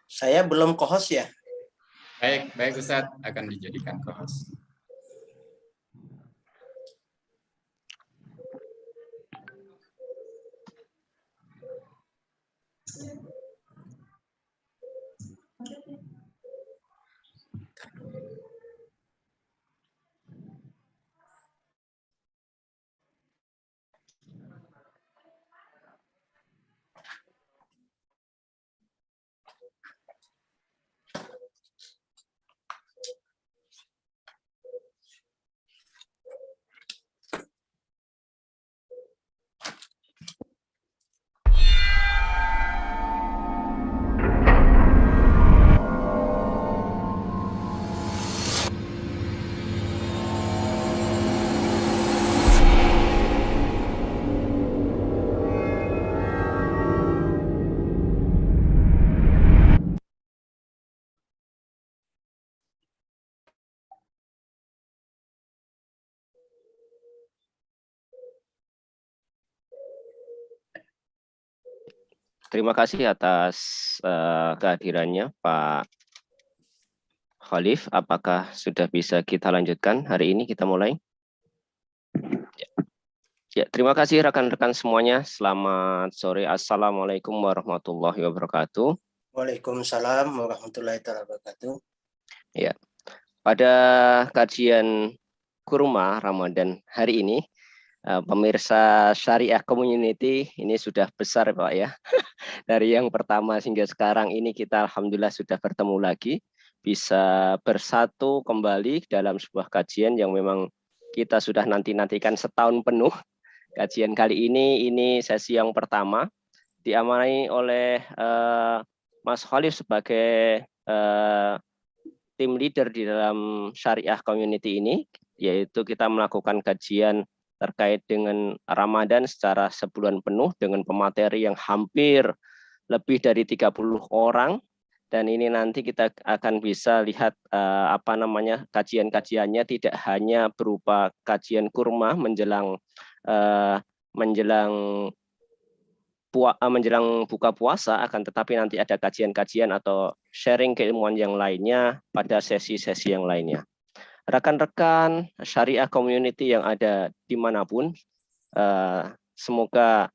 Saya belum co-host ya. Baik Ustadz, akan dijadikan co-host. Terima kasih atas kehadirannya Pak Khalif. Apakah sudah bisa kita lanjutkan? Hari ini kita mulai. Ya, terima kasih rekan-rekan semuanya. Selamat sore. Assalamualaikum warahmatullahi wabarakatuh. Waalaikumsalam warahmatullahi wabarakatuh. Ya, pada kajian kurma Ramadan hari ini, pemirsa Syariah Community ini sudah besar Pak ya. Dari yang pertama hingga sekarang ini kita alhamdulillah sudah bertemu lagi, bisa bersatu kembali dalam sebuah kajian yang memang kita sudah nanti-nantikan setahun penuh. Kajian kali ini sesi yang pertama, diamanai oleh Mas Khalif sebagai tim leader di dalam Syariah Community ini, yaitu kita melakukan kajian terkait dengan Ramadan secara sebulan penuh dengan pemateri yang hampir lebih dari 30 orang, dan ini nanti kita akan bisa lihat kajian-kajiannya tidak hanya berupa kajian kurma menjelang buka puasa, akan tetapi nanti ada kajian-kajian atau sharing keilmuan yang lainnya pada sesi-sesi yang lainnya. Rekan-rekan Syariah Community yang ada dimanapun, semoga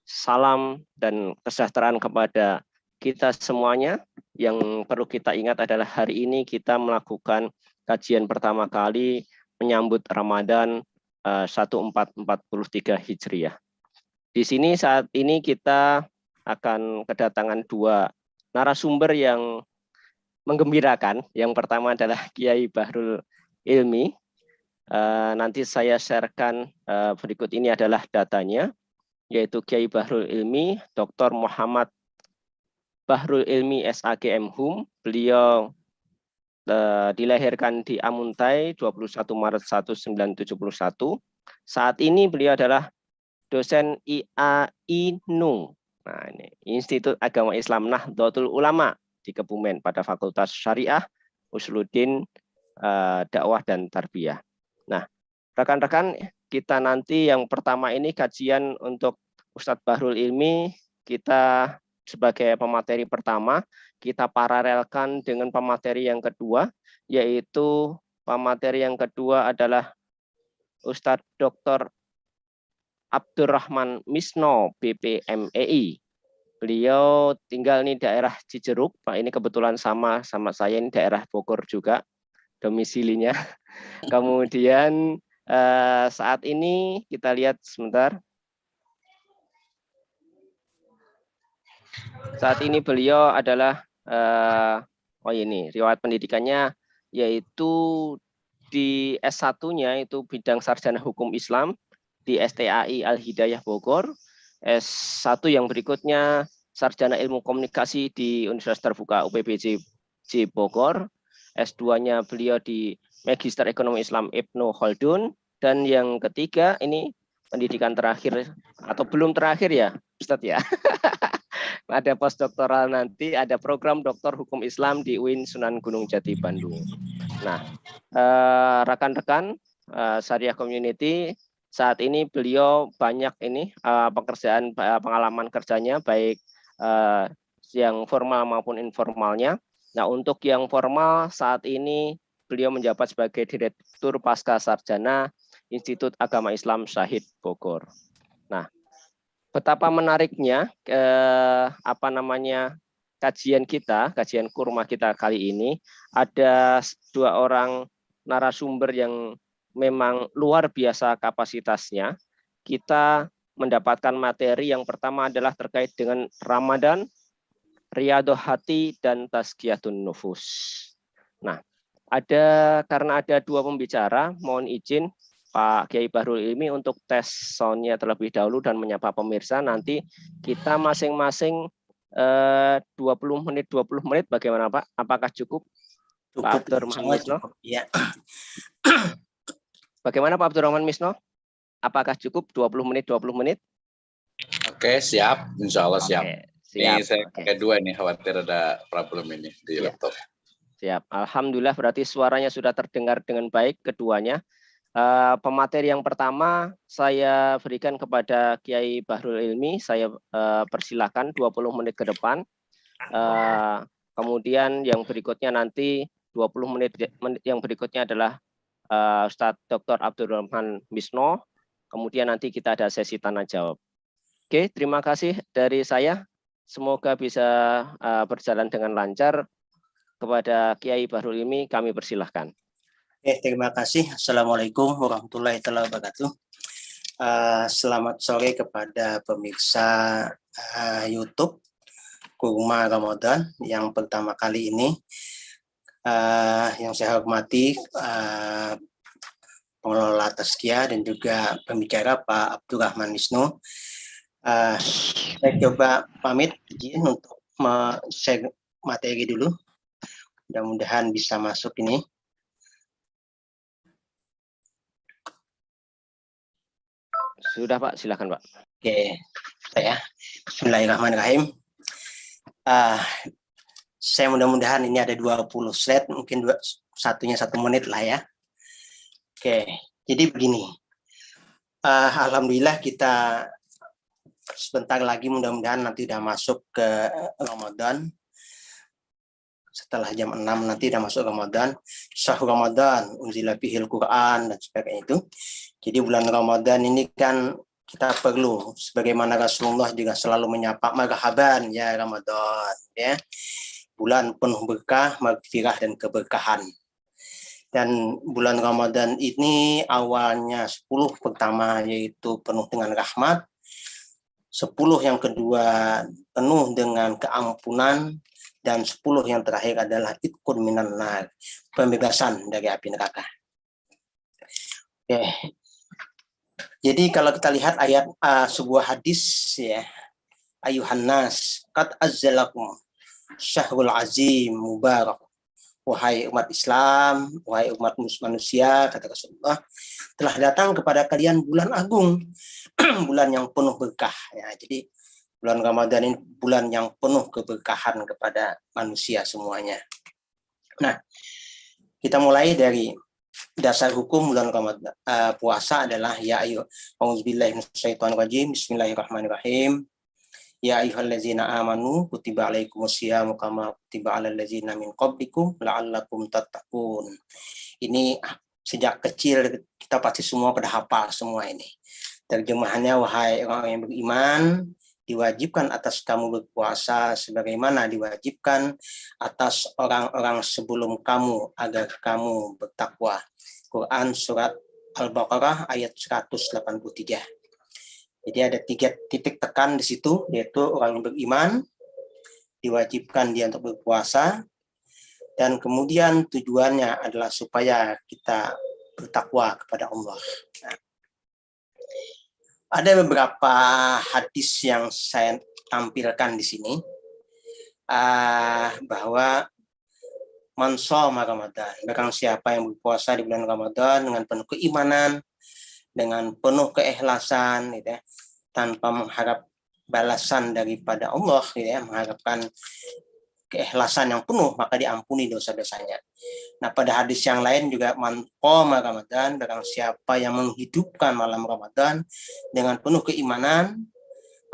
salam dan kesejahteraan kepada kita semuanya. Yang perlu kita ingat adalah hari ini kita melakukan kajian pertama kali menyambut Ramadan 1443 Hijriah. Di sini saat ini kita akan kedatangan dua narasumber yang menggembirakan. Yang pertama adalah Kiai Bahrul Ilmi. Nanti saya sharekan berikut ini adalah datanya, yaitu Kiai Bahrul Ilmi, Dr. Muhammad Bahrul Ilmi SAGM Hum. Beliau dilahirkan di Amuntai 21 Maret 1971. Saat ini beliau adalah dosen IAINU, nah ini Institut Agama Islam Nahdlatul Ulama di Kebumen pada Fakultas Syariah, Usuluddin, Dakwah dan Tarbiyah. Nah, rekan-rekan, kita nanti yang pertama ini kajian untuk Ustadz Bahrul Ilmi, kita sebagai pemateri pertama, kita paralelkan dengan pemateri yang kedua, yaitu pemateri yang kedua adalah Ustadz Dr. Abdurrahman Misno, BPMEI. Beliau tinggal di daerah Cijeruk, Pak. Ini kebetulan sama saya, ini daerah Bogor juga domisilinya. Kemudian saat ini kita lihat sebentar. Saat ini beliau adalah ini riwayat pendidikannya, yaitu di S1-nya itu bidang sarjana hukum Islam di STAI Al-Hidayah Bogor. S1 yang berikutnya sarjana ilmu komunikasi di Universitas Terbuka UPBJ Bogor. S2-nya beliau di Magister Ekonomi Islam Ibnu Khaldun. Dan yang ketiga ini pendidikan terakhir atau belum terakhir ya Ustadz ya. Ada postdoktoral nanti, ada program doktor hukum Islam di UIN Sunan Gunung Jati Bandung. Nah, rekan-rekan Syariah Community, saat ini beliau banyak ini pengalaman kerjanya, baik yang formal maupun informalnya. Nah, untuk yang formal saat ini beliau menjabat sebagai Direktur Pasca Sarjana Institut Agama Islam Syahid Bogor. Nah, betapa menariknya kajian kurma kita kali ini, ada 2 orang narasumber yang memang luar biasa kapasitasnya. Kita mendapatkan materi yang pertama adalah terkait dengan Ramadan, Riyadhah Hati, dan Tazkiyatun Nufus. Nah, karena ada 2 pembicara, mohon izin Pak Kiai Bahrul Ilmi untuk tes soundnya terlebih dahulu dan menyapa pemirsa. Nanti kita masing-masing 20 menit, bagaimana Pak? Apakah cukup? Pak Abdurrahman Misno? Ya. Bagaimana Pak Abdurrahman Misno? Apakah cukup 20 menit? Oke, siap. Insya Allah siap. Oke, siap. Ini saya pakai 2 nih, khawatir ada problem ini di laptop. Siap. Alhamdulillah berarti suaranya sudah terdengar dengan baik keduanya. Pemateri yang pertama saya berikan kepada Kiai Bahrul Ilmi. Saya persilakan 20 menit ke depan. Kemudian yang berikutnya nanti 20 menit yang berikutnya adalah Ustadz Dr. Abdurrahman Misno. Kemudian nanti kita ada sesi tanya jawab. Oke, terima kasih dari saya. Semoga bisa berjalan dengan lancar. Kepada Kiai Bahrul Ilmi kami persilahkan. Terima kasih. Assalamualaikum warahmatullahi wabarakatuh. Selamat sore kepada pemirsa YouTube Kurma Ramadan yang pertama kali ini. Yang saya hormati pengelola Tazkiyah dan juga pembicara Pak Abdurrahman Misno. Saya coba pamit izin untuk share materi dulu. Mudah-mudahan bisa masuk ini. Sudah Pak, silakan Pak. Oke, saya. Bismillahirrahmanirrahim. Saya mudah-mudahan ini ada 20 slide, mungkin satunya 1 menit lah ya. Oke, jadi begini. Alhamdulillah kita sebentar lagi mudah-mudahan nanti udah masuk ke Ramadan. Setelah jam 6 nanti udah masuk Ramadan, syahrul Ramadan, unzila fihil Quran dan sebagainya itu. Jadi bulan Ramadan ini kan kita perlu, sebagaimana Rasulullah juga selalu menyapa marhaban ya Ramadan, ya. Bulan penuh berkah, maghfirah dan keberkahan. Dan bulan Ramadan ini awalnya 10 pertama yaitu penuh dengan rahmat, 10 yang kedua penuh dengan keampunan, dan 10 yang terakhir adalah itqun minan nar, pembebasan dari api neraka. Oke. Jadi kalau kita lihat ayat sebuah hadis ya, ayuhan nas qad azzalakum syahrul azim mubarak. Wahai umat Islam, wahai umat manusia, kata Rasulullah, telah datang kepada kalian bulan agung, bulan yang penuh berkah ya. Jadi bulan Ramadan ini bulan yang penuh keberkahan kepada manusia semuanya. Nah, kita mulai dari dasar hukum bulan Ramadan. Puasa adalah ya ayyuh auzubillahi minasyaitonirrajim, bismillahirrahmanirrahim. Ya ayyuhallazina amanu kutiba alaikumusyamu kama kutiba alal ladzina min qablikum la'allakum tattaqun. Ini sejak kecil kita pasti semua pada hafal semua ini. Terjemahannya, wahai orang yang beriman, diwajibkan atas kamu berpuasa sebagaimana diwajibkan atas orang-orang sebelum kamu agar kamu bertakwa. Quran surat Al-Baqarah ayat 183. Jadi ada 3 titik tekan di situ, yaitu orang yang beriman diwajibkan dia untuk berpuasa, dan kemudian tujuannya adalah supaya kita bertakwa kepada Allah. Nah, ada beberapa hadis yang saya tampilkan di sini, bahwa man shoma Ramadan, barang siapa yang berpuasa di bulan Ramadan dengan penuh keimanan, dengan penuh keikhlasan, gitu ya, tanpa mengharap balasan daripada Allah, gitu ya, mengharapkan keikhlasan yang penuh, maka diampuni dosa-dosanya. Nah, pada hadis yang lain juga, man qoma Ramadan, barang siapa yang menghidupkan malam Ramadan dengan penuh keimanan,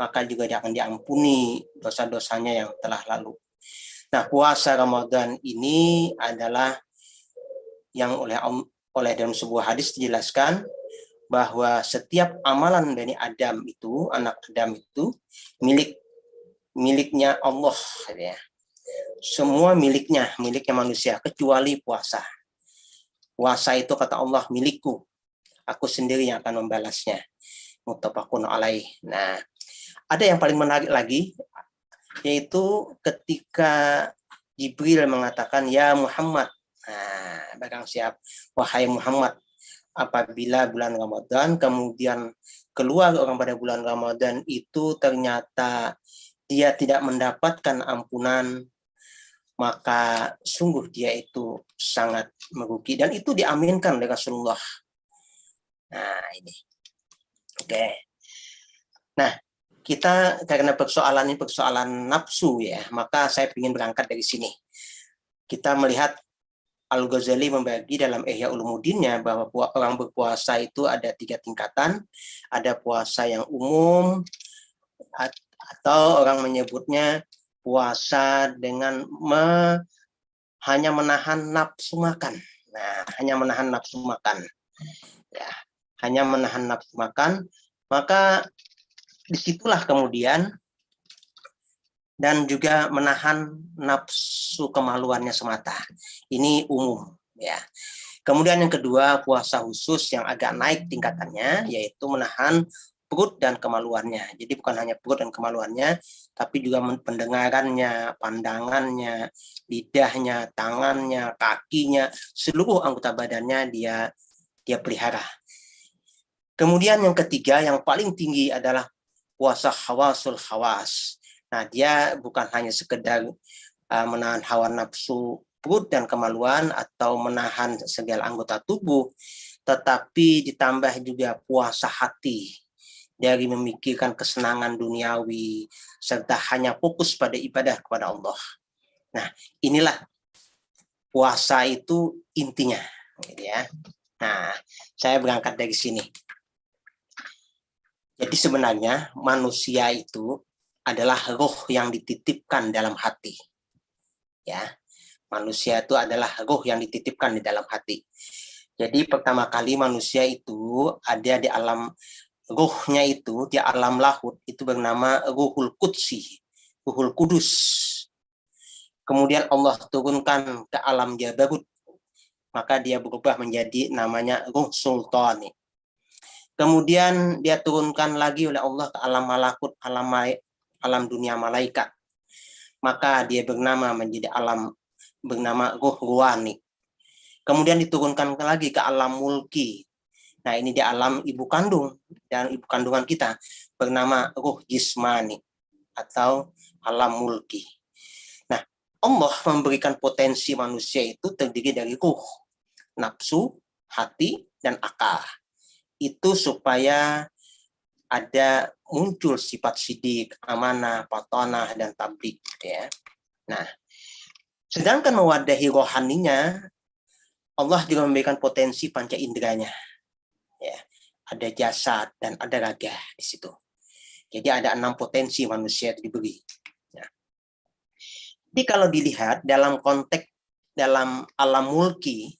maka juga dia akan diampuni dosa-dosanya yang telah lalu. Nah, puasa Ramadan ini adalah yang oleh dalam sebuah hadis dijelaskan bahwa setiap amalan Bani Adam itu, anak Adam itu miliknya Allah, ya. Semua miliknya manusia kecuali puasa. Puasa itu kata Allah milikku, aku sendiri yang akan membalasnya. Muttafaqun alaih. Nah, ada yang paling menarik lagi, yaitu ketika Jibril mengatakan, ya Muhammad, nah, barang siap, wahai Muhammad, apabila bulan Ramadan kemudian keluar orang pada bulan Ramadan itu ternyata dia tidak mendapatkan ampunan, maka sungguh dia itu sangat merugi. Dan itu diaminkan oleh Rasulullah. Nah, ini. Oke. Nah, kita karena persoalan ini persoalan nafsu ya, maka saya ingin berangkat dari sini. Kita melihat Al-Ghazali membagi dalam Ihya Ulumuddinnya bahwa orang berpuasa itu ada 3 tingkatan. Ada puasa yang umum, atau orang menyebutnya puasa dengan hanya menahan nafsu makan. Nah, hanya menahan nafsu makan. Ya, hanya menahan nafsu makan, maka disitulah kemudian dan juga menahan nafsu kemaluannya semata. Ini umum, ya. Kemudian yang kedua, puasa khusus yang agak naik tingkatannya, yaitu menahan perut dan kemaluannya. Jadi bukan hanya perut dan kemaluannya, tapi juga pendengarannya, pandangannya, lidahnya, tangannya, kakinya, seluruh anggota badannya dia pelihara. Kemudian yang ketiga, yang paling tinggi adalah puasa hawasul hawas. Nah, dia bukan hanya sekedar menahan hawa nafsu perut dan kemaluan atau menahan segala anggota tubuh, tetapi ditambah juga puasa hati dari memikirkan kesenangan duniawi serta hanya fokus pada ibadah kepada Allah. Nah, inilah puasa itu intinya, gitu ya. Nah, saya berangkat dari sini. Jadi sebenarnya manusia itu adalah roh yang dititipkan dalam hati. Ya, manusia itu adalah roh yang dititipkan di dalam hati. Jadi pertama kali manusia itu ada di alam rohnya itu, di alam lahut itu bernama Ruhul Qudsi, Ruhul Kudus. Kemudian Allah turunkan ke alam Jabarut, maka dia berubah menjadi namanya Ruh Sultani. Kemudian dia turunkan lagi oleh Allah ke alam malakut, alam dunia malaikat. Maka dia menjadi alam bernama Ruh Ruwani. Kemudian diturunkan lagi ke alam mulki. Nah, ini di alam ibu kandung dan ibu kandungan kita bernama Ruh Jismani atau alam mulki. Nah, Allah memberikan potensi manusia itu terdiri dari ruh, nafsu, hati, dan akal. Itu supaya ada muncul sifat sidik, amanah, patonah, dan tablik, ya. Nah, sedangkan mewadahi rohaninya, Allah juga memberikan potensi panca inderanya, ya. Ada jasad dan ada raga di situ. Jadi ada 6 potensi manusia itu diberi. Nah, jadi kalau dilihat dalam konteks dalam alam mulki,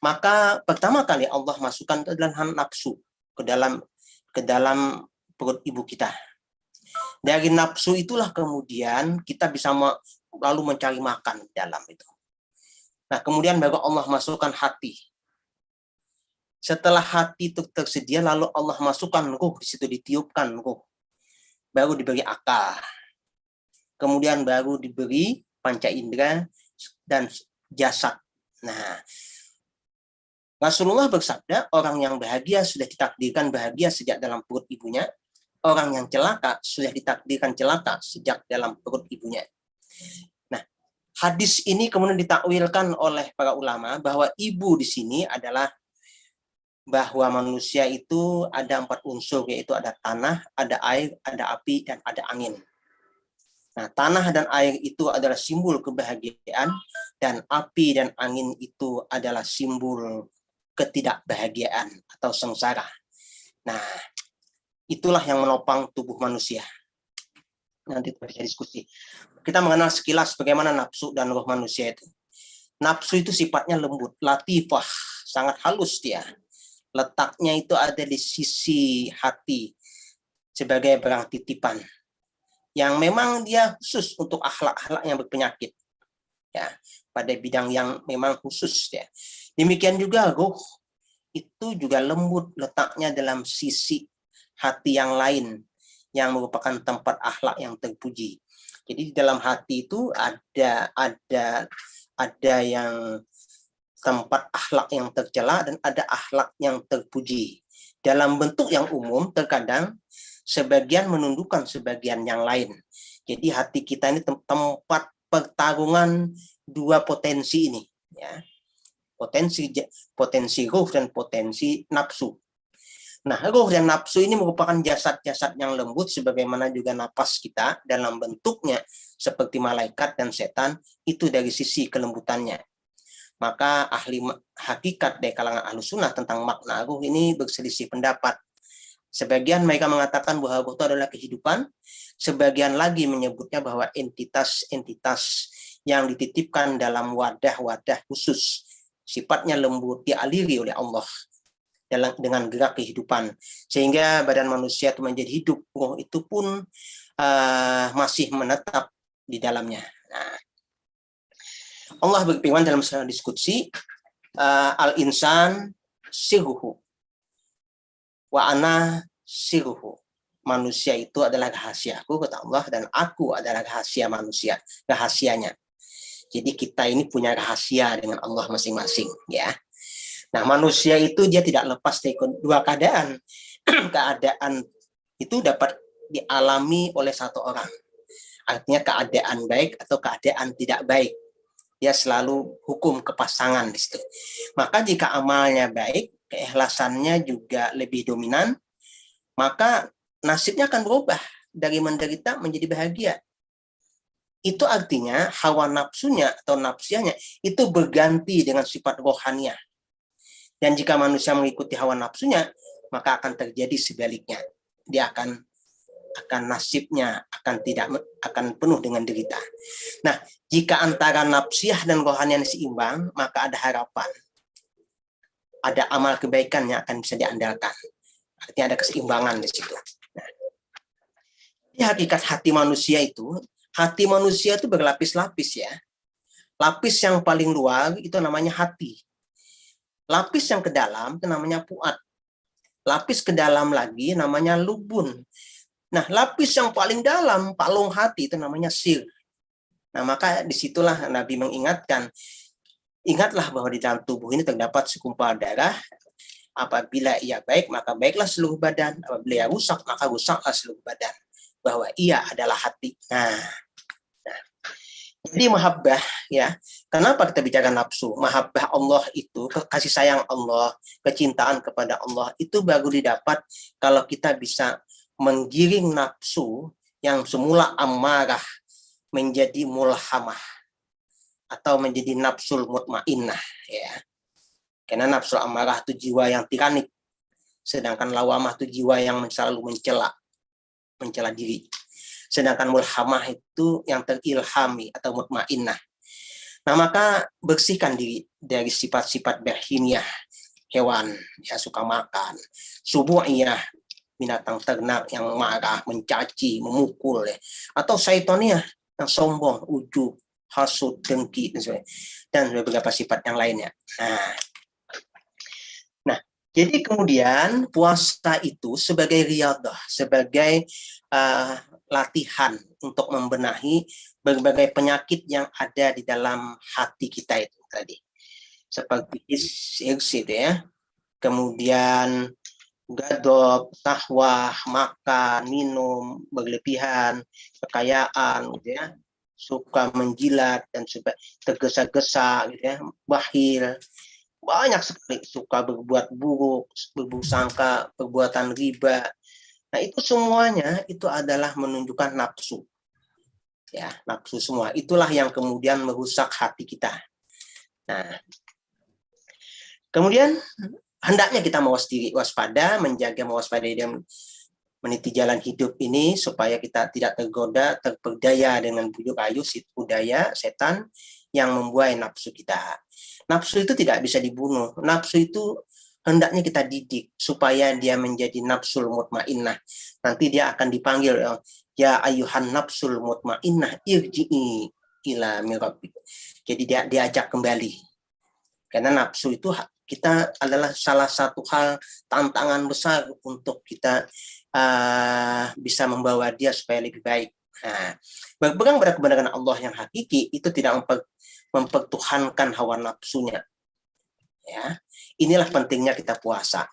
maka pertama kali Allah masukkan ke dalam nafsu, ke dalam perut ibu kita. Dari nafsu itulah kemudian kita bisa lalu mencari makan dalam itu. Nah, kemudian baru Allah masukkan hati. Setelah hati itu tersedia, lalu Allah masukkan ruh, di situ ditiupkan ruh. Baru diberi akal. Kemudian baru diberi panca indera dan jasad. Nah, Rasulullah bersabda, orang yang bahagia sudah ditakdirkan bahagia sejak dalam perut ibunya. Orang yang celaka sudah ditakdirkan celaka sejak dalam perut ibunya. Nah, hadis ini kemudian ditakwilkan oleh para ulama bahwa ibu di sini adalah bahwa manusia itu ada 4 unsur, yaitu ada tanah, ada air, ada api, dan ada angin. Nah, tanah dan air itu adalah simbol kebahagiaan, dan api dan angin itu adalah simbol ketidakbahagiaan atau sengsara. Nah, itulah yang menopang tubuh manusia. nanti bisa diskusi. Kita mengenal sekilas bagaimana nafsu dan roh manusia itu. Nafsu itu sifatnya lembut, latifah, sangat halus dia. Letaknya itu ada di sisi hati sebagai barang titipan yang memang dia khusus untuk akhlak-akhlak yang berpenyakit. Ya, pada bidang yang memang khusus ya. Demikian juga roh itu juga lembut, letaknya dalam sisi hati yang lain yang merupakan tempat akhlak yang terpuji. Jadi di dalam hati itu ada yang tempat akhlak yang tercela dan ada akhlak yang terpuji. Dalam bentuk yang umum terkadang sebagian menundukkan sebagian yang lain. Jadi hati kita ini tempat pertarungan dua potensi ini, ya. Potensi ruh dan potensi nafsu. Nah, ruh dan nafsu ini merupakan jasad-jasad yang lembut sebagaimana juga napas kita dalam bentuknya seperti malaikat dan setan itu dari sisi kelembutannya. Maka ahli hakikat dari kalangan ahlu sunnah tentang makna ruh ini berselisih pendapat. Sebagian mereka mengatakan bahwa ruh itu adalah kehidupan, sebagian lagi menyebutnya bahwa entitas-entitas yang dititipkan dalam wadah-wadah khusus, sifatnya lembut, dialiri oleh Allah dengan gerak kehidupan, sehingga badan manusia itu menjadi hidup. Ruh itu pun masih menetap di dalamnya. Nah, Allah berfirman dalam sebuah diskusi, al-insan sirruhu wa ana sirruhu. Manusia itu adalah rahasiaku, kata Allah, dan aku adalah rahasia manusia, rahasianya. Jadi kita ini punya rahasia dengan Allah masing-masing, ya. Nah, manusia itu dia tidak lepas dari dua keadaan. Keadaan itu dapat dialami oleh satu orang. Artinya keadaan baik atau keadaan tidak baik. Dia selalu hukum kepasangan di situ. Maka jika amalnya baik, keikhlasannya juga lebih dominan, maka nasibnya akan berubah dari menderita menjadi bahagia. Itu artinya hawa nafsunya atau nafsianya itu berganti dengan sifat rohaniah. Dan jika manusia mengikuti hawa nafsunya, maka akan terjadi sebaliknya. Dia akan nasibnya akan penuh dengan derita. Nah, jika antara nafsiyah dan rohaniah seimbang, maka ada harapan. Ada amal kebaikan yang akan bisa diandalkan. Artinya ada keseimbangan di situ. Nah, di hakikat hati manusia itu berlapis-lapis ya. Lapis yang paling luar itu namanya hati. Lapis yang ke dalam itu namanya fuad. Lapis ke dalam lagi namanya lubun. Nah, lapis yang paling dalam, palung hati itu namanya sir. Nah, maka disitulah Nabi mengingatkan, ingatlah bahwa di dalam tubuh ini terdapat segumpal darah. Apabila ia baik, maka baiklah seluruh badan. Apabila ia rusak, maka rusaklah seluruh badan. Bahwa ia adalah hati. Nah. Jadi mahabbah, ya. Kenapa kita bicara nafsu? Mahabbah Allah itu, kasih sayang Allah, kecintaan kepada Allah, itu baru didapat kalau kita bisa menggiring nafsu yang semula amarah menjadi mulhamah atau menjadi nafsul mutmainnah, ya. Karena nafsul amarah itu jiwa yang tiranik, sedangkan lawamah itu jiwa yang selalu mencela diri. Sedangkan mulhamah itu yang terilhami atau mutmainnah. Nah, maka bersihkan diri dari sifat-sifat bahimiyah, hewan ya suka makan, subu'iyah, binatang ternak yang marah, mencaci, memukul, ya. Atau syaitaniah yang sombong, ujub, hasud, dengki, dan beberapa sifat yang lainnya. Nah, jadi kemudian puasa itu sebagai riyadah, sebagai latihan untuk membenahi berbagai penyakit yang ada di dalam hati kita itu tadi. Seperti irsi itu ya. Kemudian gadab, tahwah, makan, minum, berlebihan, kekayaan gitu ya. Suka menjilat dan tergesa-gesa gitu ya, bakhil. Banyak sekali suka berbuat buruk, berburuk sangka, perbuatan riba. Nah, itu semuanya itu adalah menunjukkan nafsu. Ya, nafsu semua. Itulah yang kemudian merusak hati kita. Nah, kemudian hendaknya kita mawas diri, waspada, menjaga mewaspadai dan meniti jalan hidup ini supaya kita tidak tergoda, terperdaya dengan bujuk rayu budaya setan yang membuai nafsu kita. Nafsu itu tidak bisa dibunuh. Nafsu itu hendaknya kita didik supaya dia menjadi nafsul mutmainnah. Nanti dia akan dipanggil, ya ayuhan nafsul mutmainnah irji'i ila mirabbik. Jadi dia diajak kembali. Karena nafsu itu kita adalah salah satu hal tantangan besar untuk kita bisa membawa dia supaya lebih baik. Nah, berpegang pada kebenaran Allah yang hakiki itu tidak mempertuhankan hawa nafsunya. Ya, inilah pentingnya kita puasa.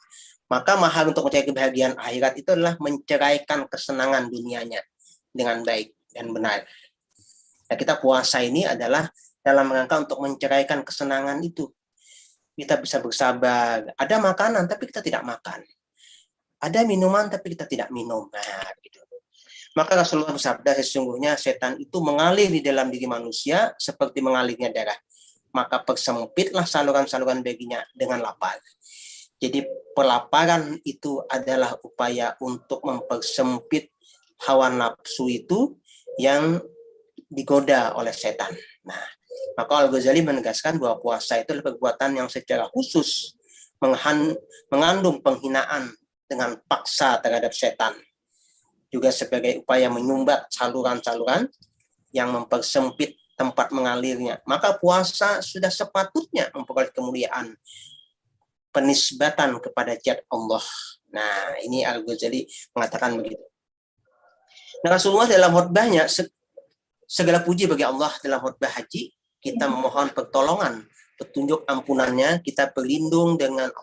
Maka mahal untuk mencari kebahagiaan akhirat itu adalah menceraikan kesenangan dunianya dengan baik dan benar. Nah, kita puasa ini adalah dalam rangka untuk menceraikan kesenangan itu. Kita bisa bersabar. Ada makanan tapi kita tidak makan. Ada minuman tapi kita tidak minum. Nah, gitu. Maka Rasulullah bersabda, sesungguhnya setan itu mengalir di dalam diri manusia seperti mengalirnya darah. Maka persempitlah saluran-saluran baginya dengan lapar. Jadi pelaparan itu adalah upaya untuk mempersempit hawa nafsu itu yang digoda oleh setan. Nah, maka Al-Ghazali menegaskan bahwa puasa itu adalah perbuatan yang secara khusus mengandung penghinaan dengan paksa terhadap setan. Juga sebagai upaya menyumbat saluran-saluran yang mempersempit tempat mengalirnya. Maka puasa sudah sepatutnya memperoleh kemuliaan penisbatan kepada zat Allah. Nah, ini Al-Ghazali mengatakan begitu. Nah, Rasulullah dalam khutbahnya, segala puji bagi Allah dalam khutbah haji, kita memohon pertolongan, petunjuk ampunannya, kita berlindung dengan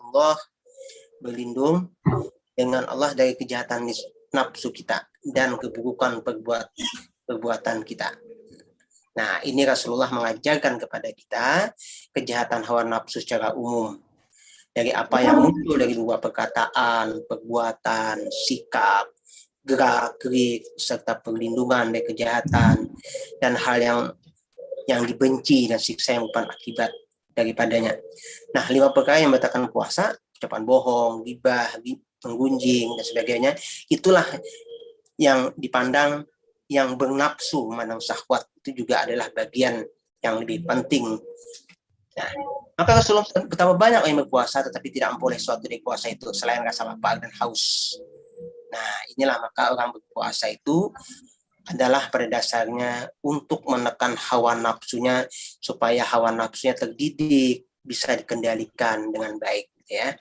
Allah, dari kejahatan nafsu kita dan keburukan perbuatan kita. Nah, ini Rasulullah mengajarkan kepada kita kejahatan hawa nafsu secara umum. Dari apa yang muncul dari dua perkataan, perbuatan, sikap, gerak-gerik, serta perlindungan dari kejahatan, dan hal yang dibenci dan siksa yang bukan akibat daripadanya. Nah, 5 perkara yang membatalkan puasa, ucapan bohong, ghibah, menggunjing, dan sebagainya, itulah yang dipandang yang bernafsu memandang syahwat, itu juga adalah bagian yang lebih penting. Nah, maka Rasulullah betapa banyak orang yang berpuasa tetapi tidak memperoleh sesuatu dari puasa itu selain rasa lapar dan haus. Nah, inilah maka orang berpuasa itu adalah pada dasarnya untuk menekan hawa nafsunya supaya hawa nafsunya terdidik, bisa dikendalikan dengan baik, ya.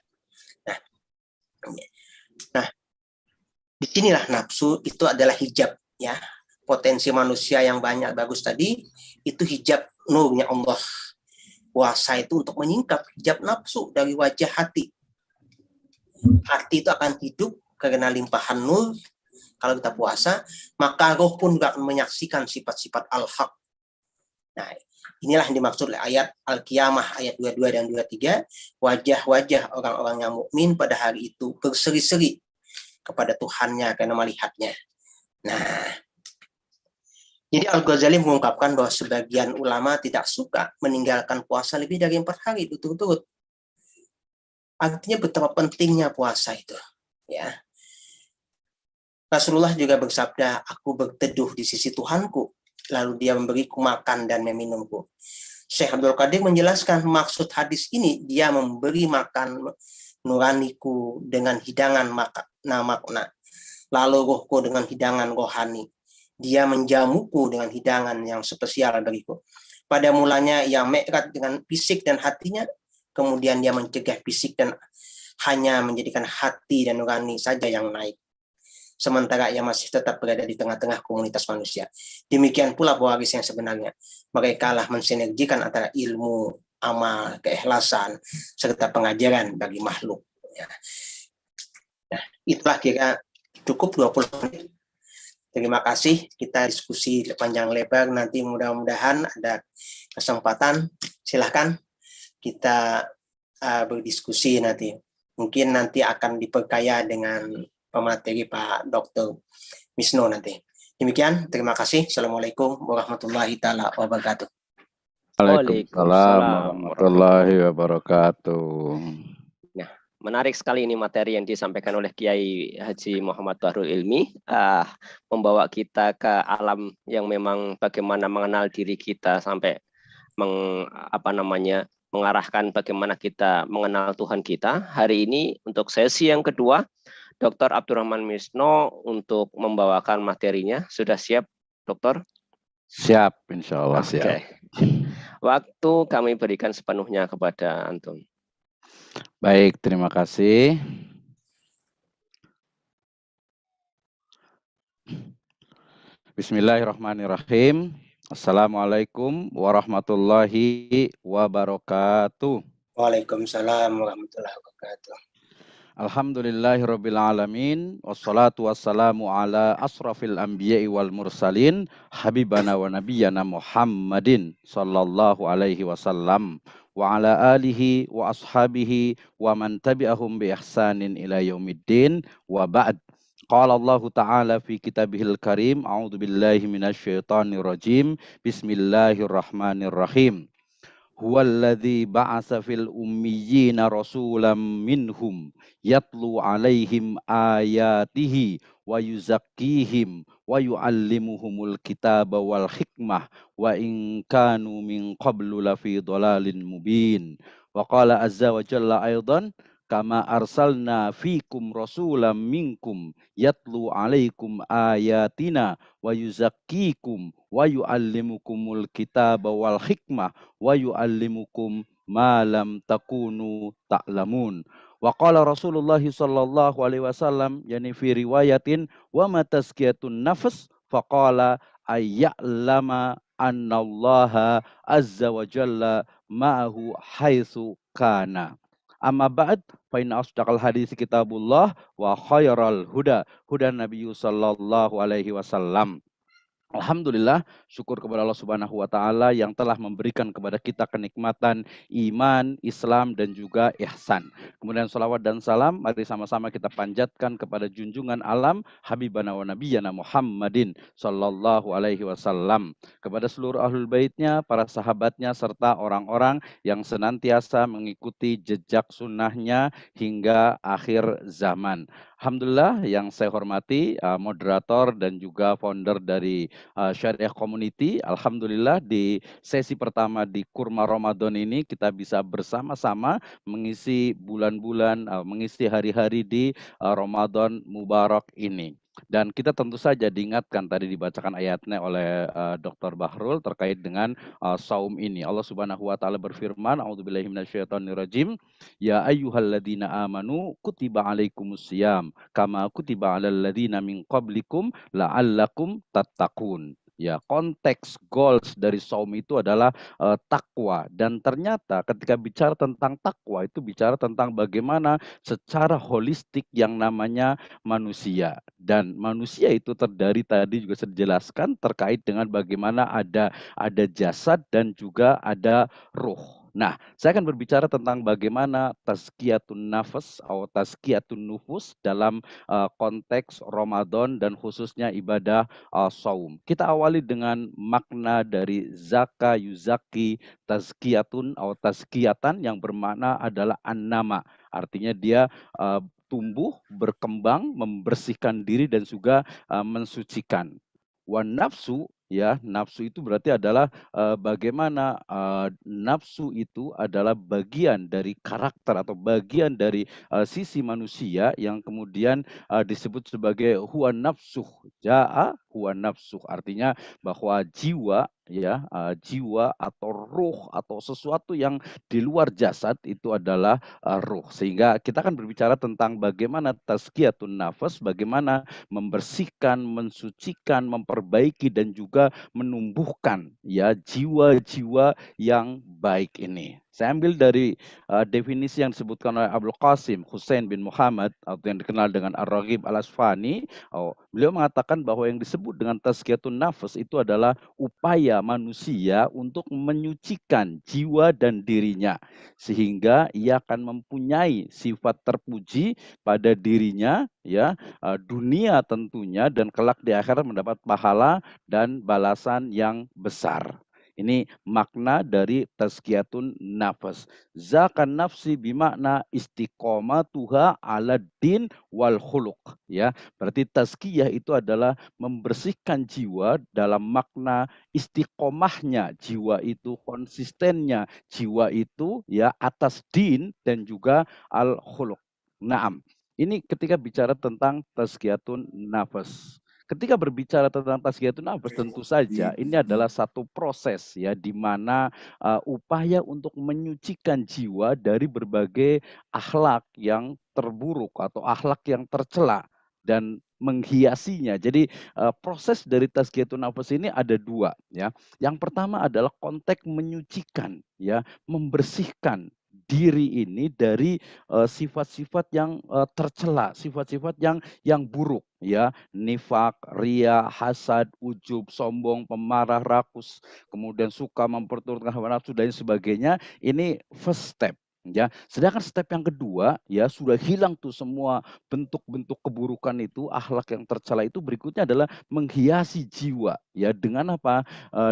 Nah, disinilah nafsu itu adalah hijab, ya. Potensi manusia yang banyak bagus tadi itu hijab nurnya Allah. Puasa itu untuk menyingkap hijab nafsu dari wajah hati. Hati itu akan hidup karena limpahan nur. Kalau kita puasa, maka roh pun juga akan menyaksikan sifat-sifat al-haq. Nah, inilah yang dimaksud oleh ayat Al-Qiyamah ayat 22 dan 23. Wajah-wajah orang-orang yang mukmin pada hari itu berseri-seri kepada Tuhannya karena melihatnya. Nah, jadi Al-Ghazali mengungkapkan bahwa sebagian ulama tidak suka meninggalkan puasa lebih dari 4 hari berturut-turut. Artinya betapa pentingnya puasa itu, ya. Rasulullah juga bersabda, aku berteduh di sisi Tuhanku, lalu dia memberiku makan dan meminumku. Syekh Abdul Qadir menjelaskan maksud hadis ini, dia memberi makan nuraniku dengan hidangan makna, lalu rohku dengan hidangan rohani. Dia menjamuku dengan hidangan yang spesial bagiku. Pada mulanya ia mi'raj dengan fisik dan hatinya, kemudian dia mencegah fisik dan hanya menjadikan hati dan nurani saja yang naik. Sementara ia masih tetap berada di tengah-tengah komunitas manusia. Demikian pula pewaris yang sebenarnya. Mereka lah mensinergikan antara ilmu, amal, keikhlasan, serta pengajaran bagi makhluk. Nah, itulah kira cukup 20 menit. Terima kasih, kita diskusi panjang lebar, nanti mudah-mudahan ada kesempatan, silahkan kita berdiskusi nanti. Mungkin nanti akan diperkaya dengan pemateri Pak Dr. Misno nanti. Demikian, terima kasih. Assalamualaikum warahmatullahi taala wabarakatuh. Waalaikumsalam warahmatullahi wabarakatuh. Nah, Menarik sekali ini materi yang disampaikan oleh Kiai Haji Muhammad Bahrul Ilmi, membawa kita ke alam yang memang bagaimana mengenal diri kita sampai mengarahkan bagaimana kita mengenal Tuhan kita. Hari ini untuk sesi yang kedua, Dr. Abdurrahman Misno untuk membawakan materinya. Sudah siap, Dokter? Siap, insya Allah siap. Oke. Waktu kami berikan sepenuhnya kepada Antum. Baik, terima kasih. Bismillahirrahmanirrahim. Assalamualaikum warahmatullahi wabarakatuh. Waalaikumsalam warahmatullahi wabarakatuh. Alhamdulillahirabbil alamin wassalatu wassalamu ala asrafil anbiya'i wal mursalin habibana wa nabiyyana Muhammadin sallallahu alaihi wasallam wa ala alihi wa ashabihi wa man tabi'ahum bi ihsanin ila yaumiddin wa ba'd. Qala Allah Ta'ala fi kitabihil karim a'udzu billahi minasyaitonir rajim bismillahirrahmanirrahim. Huwallazi ba'asa fil ummiyina rasulam minhum yatlu alaihim ayatihi wa yuzakkihim wa yuallimuhumul kitaba wal hikmah wa in kanu min qablu lafi dhalalin mubin. Wa qala azza wa jalla aidan kama arsalna fikum rasulam minkum yatlu alaikum ayatina wa yuzakkikum wa yuallimukumul kitaba wal hikmah wa yuallimukum ma lam takunu ta'lamun. Wa qala Rasulullah sallallahu alaihi wasallam yani fi riwayatin wa ma tazkiyatun nafs faqala ayya'lama annallaha azza wa jalla ma'ahu haitsu kana. Amma ba'd fa inna asdaqal hadits kitabullah wa khairal huda hudan nabiyyu sallallahu alaihi wasallam. Alhamdulillah, syukur kepada Allah Subhanahu wa Ta'ala yang telah memberikan kepada kita kenikmatan iman, Islam, dan juga ihsan. Kemudian salawat dan salam, mari sama-sama kita panjatkan kepada junjungan alam Habibana wa Nabiyyana Muhammadin Sallallahu Alaihi Wasallam. Kepada seluruh ahlul baitnya, para sahabatnya, serta orang-orang yang senantiasa mengikuti jejak sunnahnya hingga akhir zaman. Alhamdulillah yang saya hormati moderator dan juga founder dari Syariah Community. Alhamdulillah di sesi pertama di Kurma Ramadan ini kita bisa bersama-sama mengisi bulan-bulan, mengisi hari-hari di Ramadan Mubarak ini. Dan kita tentu saja diingatkan tadi dibacakan ayatnya oleh Dr. Bahrul terkait dengan saum ini. Allah Subhanahu wa taala berfirman, A'udzubillahi minasyaitonirrajim, ya ayyuhalladzina amanu kutiba alaikumusiyam kama kutiba alal ladzina min qablikum la'allakum tattaqun. Ya, konteks goals dari saum itu adalah takwa, dan ternyata ketika bicara tentang takwa itu bicara tentang bagaimana secara holistik yang namanya manusia, dan manusia itu terdiri tadi juga sudah dijelaskan terkait dengan bagaimana ada jasad dan juga ada ruh. Nah, saya akan berbicara tentang bagaimana tazkiyatun nafas atau tazkiyatun nufus dalam konteks Ramadan dan khususnya ibadah saum. Kita awali dengan makna dari zaka yuzaki tazkiyatun atau tazkiyatan yang bermakna adalah an-nama. Artinya dia tumbuh, berkembang, membersihkan diri dan juga mensucikan. Wan nafsu, ya, nafsu itu berarti adalah bagaimana nafsu itu adalah bagian dari karakter atau bagian dari sisi manusia yang kemudian disebut sebagai huwa nafsuh ja'a huwa nafsuh, artinya bahwa jiwa, ya, jiwa atau ruh atau sesuatu yang di luar jasad itu adalah ruh. Sehingga kita akan berbicara tentang bagaimana tazkiyatun nafas, bagaimana membersihkan, mensucikan, memperbaiki dan juga menumbuhkan, ya, jiwa-jiwa yang baik ini. Saya ambil dari definisi yang disebutkan oleh Abdul Qasim Hussein bin Muhammad atau yang dikenal dengan Ar-Raghib Al-Asfani. Beliau mengatakan bahwa yang disebut dengan tazkiyatun nafas itu adalah upaya manusia untuk menyucikan jiwa dan dirinya sehingga ia akan mempunyai sifat terpuji pada dirinya, ya, dunia tentunya, dan kelak di akhirat mendapat pahala dan balasan yang besar. Ini makna dari tazkiyatun nafas. Zakan nafsi bimakna istiqomatuha ala din wal khuluq. Ya, berarti tazkiyah itu adalah membersihkan jiwa dalam makna istiqomahnya jiwa itu, konsistennya jiwa itu ya atas din dan juga al khuluq. Naam. Ini ketika bicara tentang tazkiyatun nafas. Ketika berbicara tentang tazkiyatun nafas, tentu saja ini adalah satu proses ya di mana upaya untuk menyucikan jiwa dari berbagai akhlak yang terburuk atau akhlak yang tercela dan menghiasinya. Jadi proses dari tazkiyatun nafas ini ada dua ya. Yang pertama adalah konteks menyucikan ya, membersihkan diri ini dari sifat-sifat yang tercela, sifat-sifat yang buruk ya, nifak, ria, hasad, ujub, sombong, pemarah, rakus, kemudian suka memperturutkan hawa nafsu dan sebagainya. Ini first step ya. Sedangkan step yang kedua ya, sudah hilang tuh semua bentuk-bentuk keburukan itu, akhlak yang tercela itu, berikutnya adalah menghiasi jiwa ya dengan apa?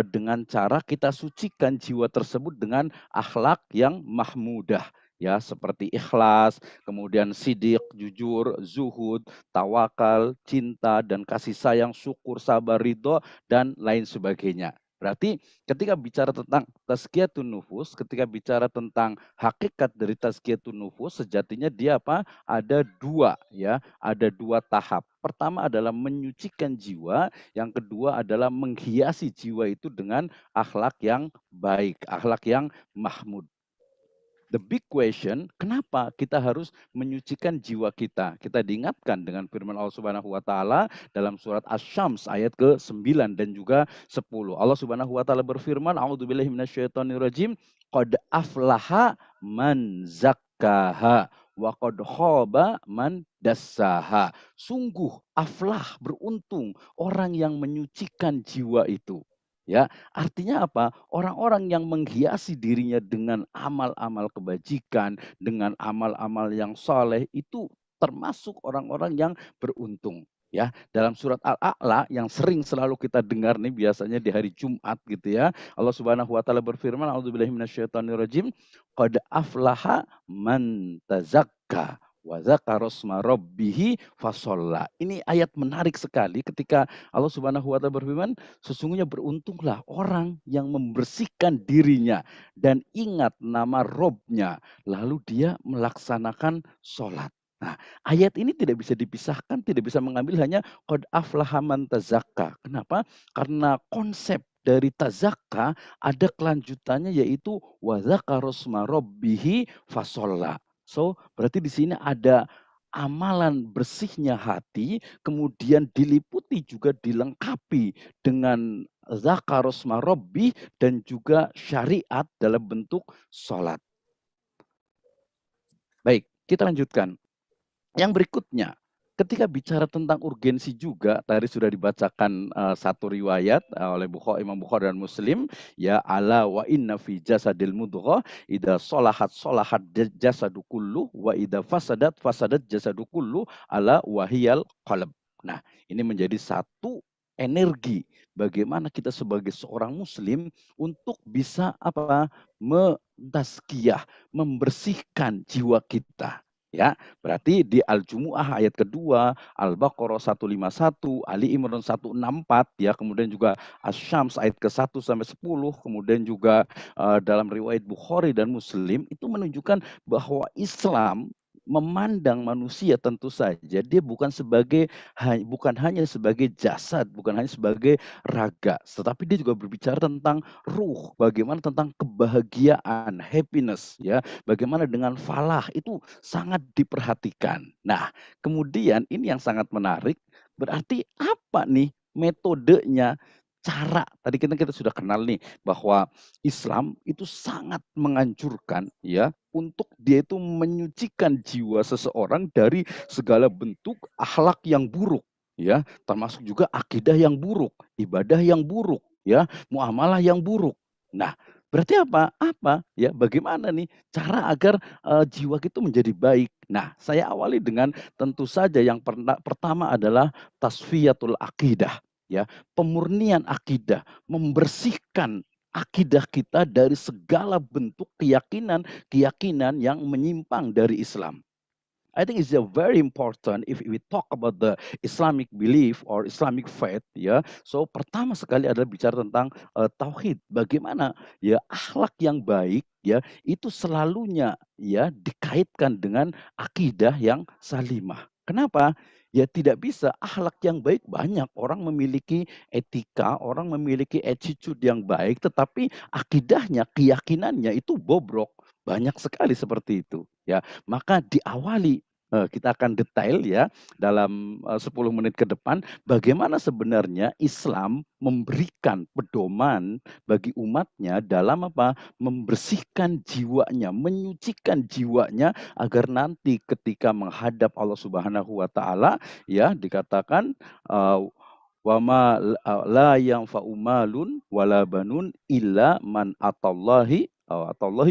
Dengan cara kita sucikan jiwa tersebut dengan akhlak yang mahmudah ya, seperti ikhlas, kemudian sidik, jujur, zuhud, tawakal, cinta dan kasih sayang, syukur, sabar, ridho dan lain sebagainya. Berarti ketika bicara tentang tazkiyatun nufus, ketika bicara tentang hakikat dari tazkiyatun nufus, sejatinya dia apa? Ada dua ya, ada dua tahap. Pertama adalah menyucikan jiwa, yang kedua adalah menghiasi jiwa itu dengan akhlak yang baik, akhlak yang mahmud. The big question, kenapa kita harus menyucikan jiwa kita? Kita diingatkan dengan firman Allah Subhanahu wa taala dalam surat Asy-Syams ayat ke-9 dan juga 10. Allah Subhanahu wa taala berfirman, A'udzubillahi minasyaitonirrajim, qad aflaha man zakkaha wa qad khaba man dassaha. Sungguh aflah, beruntung orang yang menyucikan jiwa itu. Ya, artinya apa? Orang-orang yang menghiasi dirinya dengan amal-amal kebajikan, dengan amal-amal yang soleh, itu termasuk orang-orang yang beruntung. Ya, dalam surat Al-A'la yang sering selalu kita dengar nih biasanya di hari Jumat gitu ya. Allah Subhanahu wa taala berfirman, A'udzubillahi minasyaitonirrajim, qad aflaha man tazakka wa dzakarasma rabbih fasholla. Ini ayat menarik sekali ketika Allah Subhanahu wa taala berfirman, sesungguhnya beruntunglah orang yang membersihkan dirinya dan ingat nama Robnya, lalu dia melaksanakan sholat. Nah, ayat ini tidak bisa dipisahkan, tidak bisa mengambil hanya qad aflaha man tazakka. Kenapa? Karena konsep dari tazakka ada kelanjutannya yaitu wa dzakarasma rabbih fasholla. So, berarti di sini ada amalan bersihnya hati, kemudian diliputi juga dilengkapi dengan zakarosma robbi dan juga syariat dalam bentuk sholat. Baik, kita lanjutkan. Yang berikutnya, ketika bicara tentang urgensi juga, tadi sudah dibacakan satu riwayat oleh Imam Bukhari dan Muslim, ya, ala wa inna fi jasadil mudghah idza solahat jasadu kullu wa idza fasadat jasadu kullu ala wahiyal qalb. Nah, ini menjadi satu energi bagaimana kita sebagai seorang muslim untuk bisa apa? Mentazkiyah, membersihkan jiwa kita. Ya, berarti di Al-Jumu'ah ayat kedua, Al-Baqarah 151, Ali Imran 164, ya, kemudian juga Asy-Syams ayat ke-1 sampai 10, kemudian juga dalam riwayat Bukhari dan Muslim itu menunjukkan bahwa Islam memandang manusia tentu saja dia bukan hanya sebagai jasad, bukan hanya sebagai raga, tetapi dia juga berbicara tentang ruh, bagaimana tentang kebahagiaan, happiness, ya, bagaimana dengan falah itu sangat diperhatikan. Nah, kemudian ini yang sangat menarik, berarti apa nih metodenya? Cara tadi kita sudah kenal nih bahwa Islam itu sangat menganjurkan ya untuk dia itu menyucikan jiwa seseorang dari segala bentuk akhlak yang buruk ya, termasuk juga akidah yang buruk, ibadah yang buruk ya, muamalah yang buruk. Nah, berarti apa? Ya, bagaimana nih cara agar jiwa itu menjadi baik? Nah, saya awali dengan tentu saja yang pertama adalah tasfiyatul akidah, ya, pemurnian akidah, membersihkan akidah kita dari segala bentuk keyakinan yang menyimpang dari Islam. I think it's very important if we talk about the Islamic belief or Islamic faith, ya. So pertama sekali adalah bicara tentang tauhid. Bagaimana ya akhlak yang baik, ya, itu selalunya ya dikaitkan dengan akidah yang salimah. Kenapa? Ya tidak bisa akhlak yang baik banyak. Orang memiliki etika, orang memiliki attitude yang baik, tetapi akidahnya, keyakinannya itu bobrok. Banyak sekali seperti itu, ya. Maka diawali kita akan detail ya dalam 10 menit ke depan bagaimana sebenarnya Islam memberikan pedoman bagi umatnya dalam apa? Membersihkan jiwanya, menyucikan jiwanya agar nanti ketika menghadap Allah Subhanahu wa taala ya dikatakan wama la yang faumalun wala banun illa man atallahi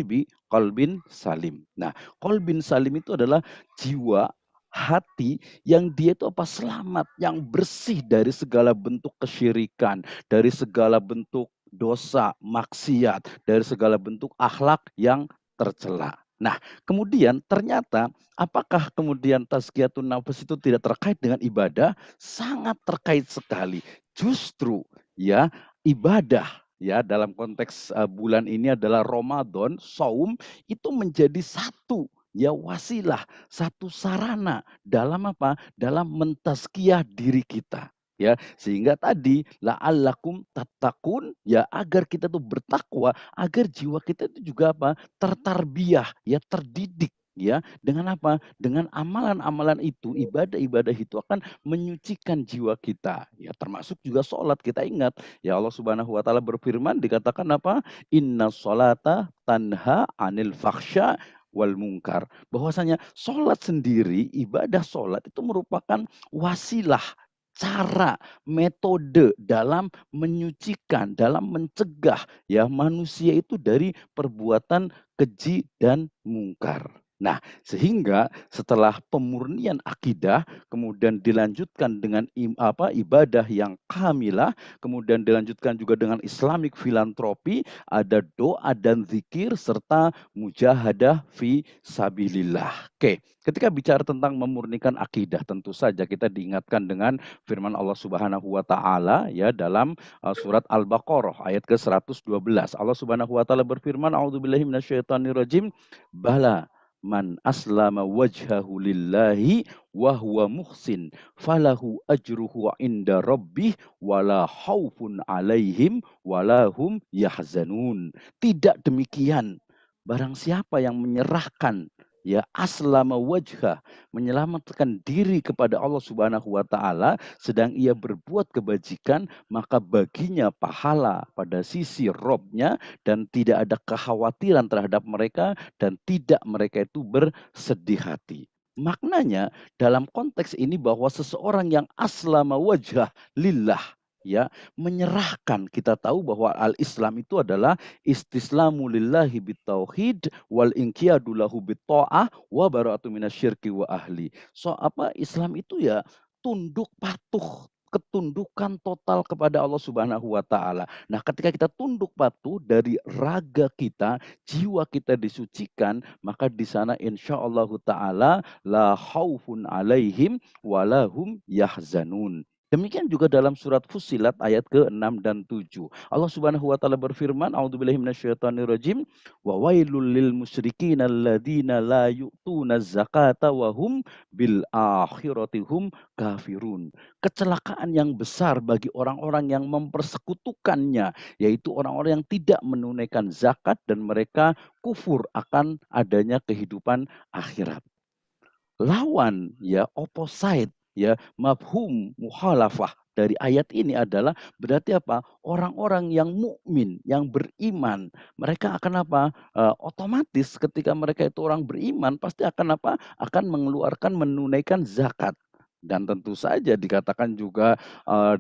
bi qalbin salim. Nah, qalbin salim itu adalah jiwa hati yang dia itu apa selamat, yang bersih dari segala bentuk kesyirikan, dari segala bentuk dosa, maksiat, dari segala bentuk akhlak yang tercela. Nah, kemudian ternyata apakah kemudian tazkiyatun nafs itu tidak terkait dengan ibadah? Sangat terkait sekali. Justru ya ibadah ya dalam konteks bulan ini adalah Ramadan, saum itu menjadi satu ya wasilah, satu sarana dalam apa? Dalam mentazkiyah diri kita. Ya, sehingga tadi la'allakum tattaqun ya agar kita tuh bertakwa, agar jiwa kita itu juga apa? Tertarbiyah, ya terdidik ya dengan apa? Dengan amalan-amalan itu, ibadah-ibadah itu akan menyucikan jiwa kita. Ya termasuk juga sholat. Kita ingat ya Allah Subhanahu wa taala berfirman dikatakan apa? Inna sholata tanha anil fakhsya wal mungkar. Bahwasanya sholat sendiri, ibadah sholat itu merupakan wasilah, cara, metode dalam menyucikan, dalam mencegah ya manusia itu dari perbuatan keji dan mungkar. Nah, sehingga setelah pemurnian akidah, kemudian dilanjutkan dengan ibadah yang kamilah, kemudian dilanjutkan juga dengan Islamic filantropi, ada doa dan zikir serta mujahadah fi sabilillah. Oke, ketika bicara tentang memurnikan akidah, tentu saja kita diingatkan dengan firman Allah Subhanahu wa taala ya dalam surat Al-Baqarah ayat ke-112. Allah Subhanahu wa taala berfirman, "A'udzubillahi minasyaitonirrajim. Bala man aslama wajhahu lillahi wa huwa muhsin falahu ajruhu inda rabbih wala khaufun alaihim wala hum yahzanun." Tidak demikian, barang siapa yang menyerahkan ya aslama wajhah, menyelamatkan diri kepada Allah Subhanahu wa taala sedang ia berbuat kebajikan, maka baginya pahala pada sisi Robnya dan tidak ada kekhawatiran terhadap mereka dan tidak mereka itu bersedih hati. Maknanya dalam konteks ini bahwa seseorang yang aslama wajhah lillah ya menyerahkan, kita tahu bahwa al-Islam itu adalah istislamu lillahi bitauhid wal inqiyadu lahu bitta'ah wa bara'atu minasyirki wa ahli. So apa Islam itu ya tunduk patuh, ketundukan total kepada Allah Subhanahu wa taala. Nah, ketika kita tunduk patuh dari raga kita, jiwa kita disucikan, maka di sana insyaallah taala la khaufun alaihim walahum yahzanun. Demikian juga dalam surat Fussilat ayat ke-6 dan 7. Allah Subhanahu wa taala berfirman, "A'udzubillahi minasyaitonirrajim, wa wailul lil musyrikin alladzina la yu'tuna zakata wa hum bil akhirati hum kafirun." Kecelakaan yang besar bagi orang-orang yang mempersekutukannya, yaitu orang-orang yang tidak menunaikan zakat dan mereka kufur akan adanya kehidupan akhirat. Lawan ya opposite ya mafhum muhalafah dari ayat ini adalah berarti apa? Orang-orang yang mukmin, yang beriman, mereka akan apa? Otomatis ketika mereka itu orang beriman pasti akan apa? Akan mengeluarkan menunaikan zakat. Dan tentu saja dikatakan juga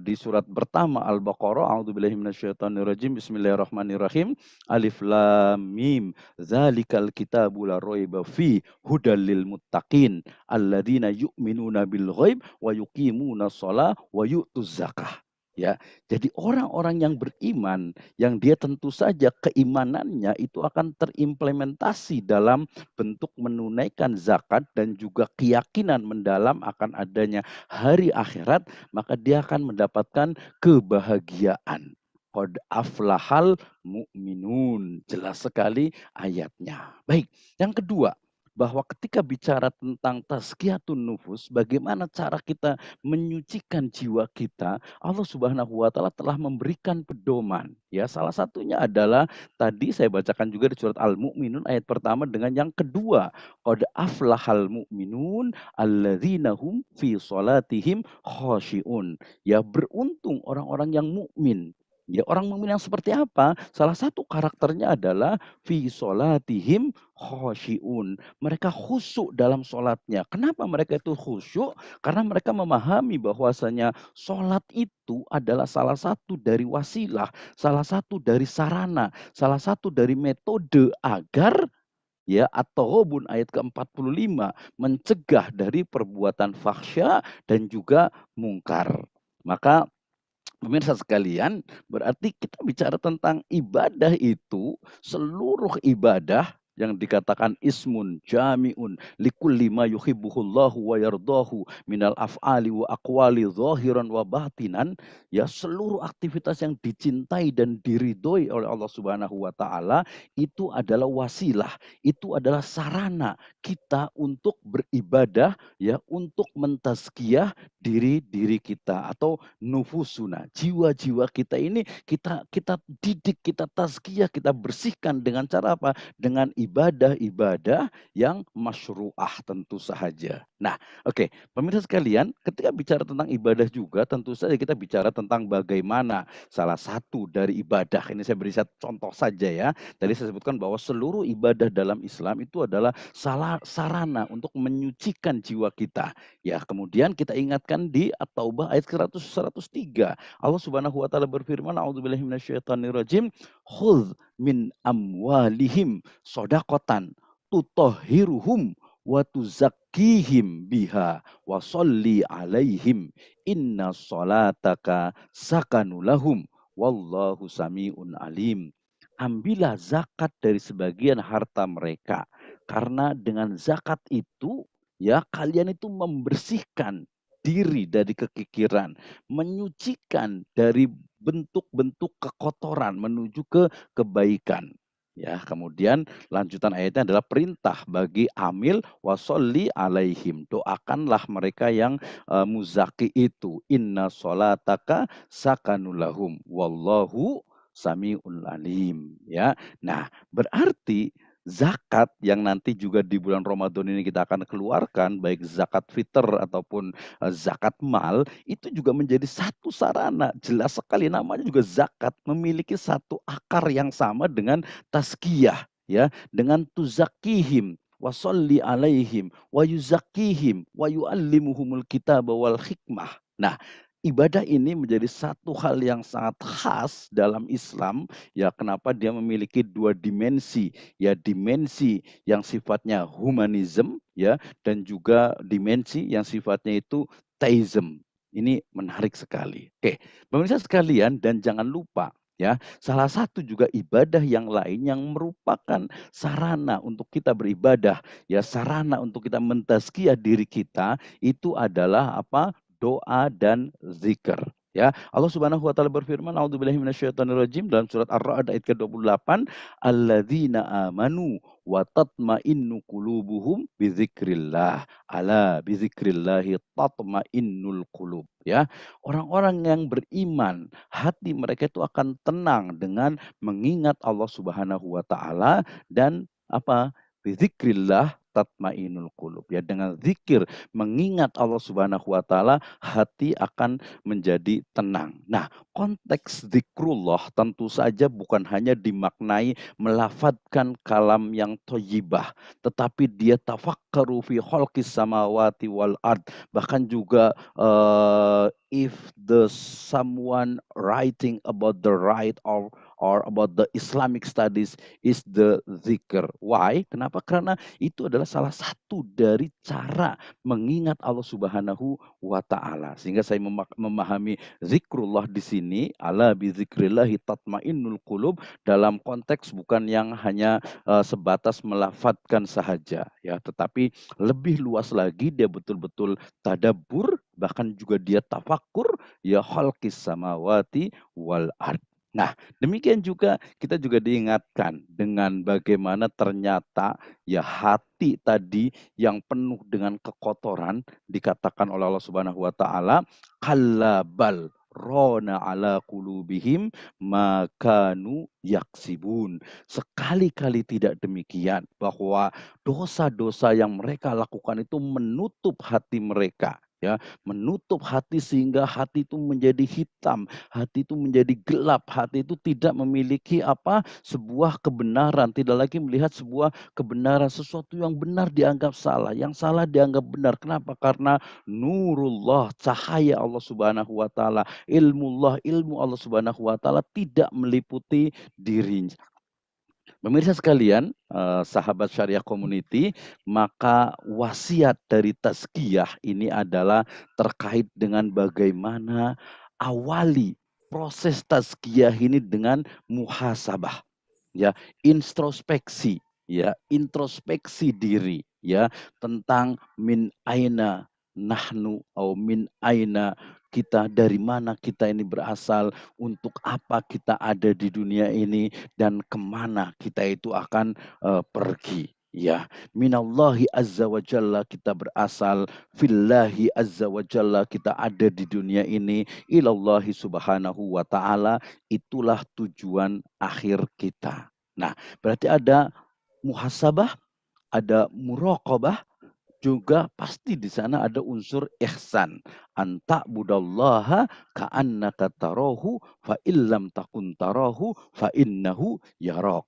di surat pertama Al-Baqarah, a'udzubillahi minasyaitonirrajim, bismillahirrahmanirrahim, alif lam mim, zalikal kitabu la raiba fi hudal lil muttaqin alladzina yu'minuna bil ghaib wa yuqimuna shalah wa yu'tuz zakah. Ya, jadi orang-orang yang beriman, yang dia tentu saja keimanannya itu akan terimplementasi dalam bentuk menunaikan zakat dan juga keyakinan mendalam akan adanya hari akhirat, maka dia akan mendapatkan kebahagiaan. Qad aflahal mu'minun. Jelas sekali ayatnya. Baik, yang kedua, bahwa ketika bicara tentang tazkiyatun nufus, bagaimana cara kita menyucikan jiwa kita, Allah Subhanahu wa taala telah memberikan pedoman. Ya, salah satunya adalah tadi saya bacakan juga di surat Al-Mu'minun ayat pertama dengan yang kedua, qad aflahal mu'minun alladzina hum fi sholatihim khashi'un. Ya, beruntung orang-orang yang mukmin. Ya, orang mukmin yang seperti apa? Salah satu karakternya adalah fi sholatihim khashi'un. Mereka khusyuk dalam sholatnya. Kenapa mereka itu khusyuk? Karena mereka memahami bahwasanya sholat itu adalah salah satu dari wasilah, salah satu dari sarana, salah satu dari metode agar ya at-Taghabun ayat ke-45 mencegah dari perbuatan fahsya dan juga mungkar. Maka pemirsa sekalian, berarti kita bicara tentang ibadah itu, seluruh ibadah yang dikatakan ismun jami'un likulli ma yuhibbuhullahu wa yardahu minal af'ali wa aqwali zahiran wa batinan, ya seluruh aktivitas yang dicintai dan diridhoi oleh Allah Subhanahu wa taala itu adalah wasilah, itu adalah sarana kita untuk beribadah, ya untuk mentazkiyah diri kita atau nufusuna, jiwa-jiwa kita ini kita didik, kita tazkiyah, kita bersihkan dengan cara apa? Dengan ibadah-ibadah yang masyru'ah tentu saja. Nah, oke, pemirsa sekalian, ketika bicara tentang ibadah juga tentu saja kita bicara tentang bagaimana salah satu dari ibadah. Ini saya beri satu contoh saja ya. Tadi saya sebutkan bahwa seluruh ibadah dalam Islam itu adalah sarana untuk menyucikan jiwa kita. Ya, kemudian kita ingatkan di At-Taubah ayat ke-100 103. Allah Subhanahu wa taala berfirman, "A'udzubillahi minasyaitonirrajim, khudz min amwalihim shadaqatan tutahhiruhum wa tuzakkihim biha wa sholli alaihim inna sholataka sakanulahum wallahu samiun alim." Ambillah zakat dari sebagian harta mereka, karena dengan zakat itu ya kalian itu membersihkan diri dari kekikiran, menyucikan dari bentuk-bentuk kekotoran menuju ke kebaikan. Ya, kemudian lanjutan ayatnya adalah perintah bagi amil wasolli alaihim. Doakanlah mereka yang muzaki itu. Inna sholataka sakanulahum. Wallahu sami'un alim. Ya, nah berarti zakat yang nanti juga di bulan Ramadan ini kita akan keluarkan, baik zakat fitr ataupun zakat mal, itu juga menjadi satu sarana. Jelas sekali namanya juga zakat, memiliki satu akar yang sama dengan tazkiyah, ya, dengan tuzakihim wasolli alaihim wa yuzakihim wa yuallimuhumul kitab wal hikmah. Nah, ibadah ini menjadi satu hal yang sangat khas dalam Islam, ya kenapa dia memiliki dua dimensi, ya dimensi yang sifatnya humanism, ya, dan juga dimensi yang sifatnya itu theism. Ini menarik sekali. Oke, pemirsa sekalian, dan jangan lupa ya, salah satu juga ibadah yang lain yang merupakan sarana untuk kita beribadah, ya sarana untuk kita mentazkiyah diri kita, itu adalah apa? Doa dan zikir. Ya, Allah Subhanahu wa taala berfirman, "A'udzubillahi minasyaitonirrajim" dalam surat Ar-Ra'd ayat ke-28, "Alladzina amanu wa tatma'innu qulubuhum bidzikrillah. Ala bidzikrillahi tatma'innul qulub." Ya, orang-orang yang beriman, hati mereka itu akan tenang dengan mengingat Allah Subhanahu wa taala dan apa? Bidzikrillah tatma'innul qulub. Ya, dengan zikir mengingat Allah Subhanahu wa taala, hati akan menjadi tenang. Nah, konteks zikrullah tentu saja bukan hanya dimaknai melafadzkan kalam yang thayyibah, tetapi dia tafakkaru fi khalqis samawati wal ard. Bahkan juga if the someone writing about the right or about the Islamic studies is the zikr. Why? Kenapa? Karena itu adalah salah satu dari cara mengingat Allah Subhanahu wa taala. Sehingga saya memahami zikrullah di sini, ala bi zikrillahi tatmainnul qulub, dalam konteks bukan yang hanya sebatas melafadzkan saja ya, tetapi lebih luas lagi dia betul-betul tadabbur, bahkan juga dia tafakur ya, khalqis samawati wal ard. Nah, demikian juga kita juga diingatkan dengan bagaimana ternyata ya hati tadi yang penuh dengan kekotoran dikatakan oleh Allah Subhanahu wa taala, kallabal rona ala qulubihim makanu yaksibun. Sekali-kali tidak demikian, bahwa dosa-dosa yang mereka lakukan itu menutup hati mereka. Ya, menutup hati sehingga hati itu menjadi hitam, hati itu menjadi gelap, hati itu tidak memiliki sebuah kebenaran, tidak lagi melihat sebuah kebenaran, sesuatu yang benar dianggap salah, yang salah dianggap benar. Kenapa? Karena nurullah, cahaya Allah Subhanahu wa taala, ilmullah, ilmu Allah Subhanahu wa taala tidak meliputi dirinya. Pemirsa sekalian, sahabat Syariah Community, maka wasiat dari tazkiyah ini adalah terkait dengan bagaimana awali proses tazkiyah ini dengan muhasabah, ya, introspeksi, ya, introspeksi diri, ya, tentang min aina nahnu atau min aina kita, dari mana kita ini berasal, untuk apa kita ada di dunia ini, dan kemana kita itu akan pergi. Ya, minallahi azza wa jalla kita berasal, fillahi azza wa jalla kita ada di dunia ini, ilallahi subhanahu wa ta'ala, itulah tujuan akhir kita. Nah, berarti ada muhasabah, ada muraqabah, juga pasti di sana ada unsur ihsan. Anta budallaha ka'annaka tarahu fa illam takun tarahu fa innahu yarak.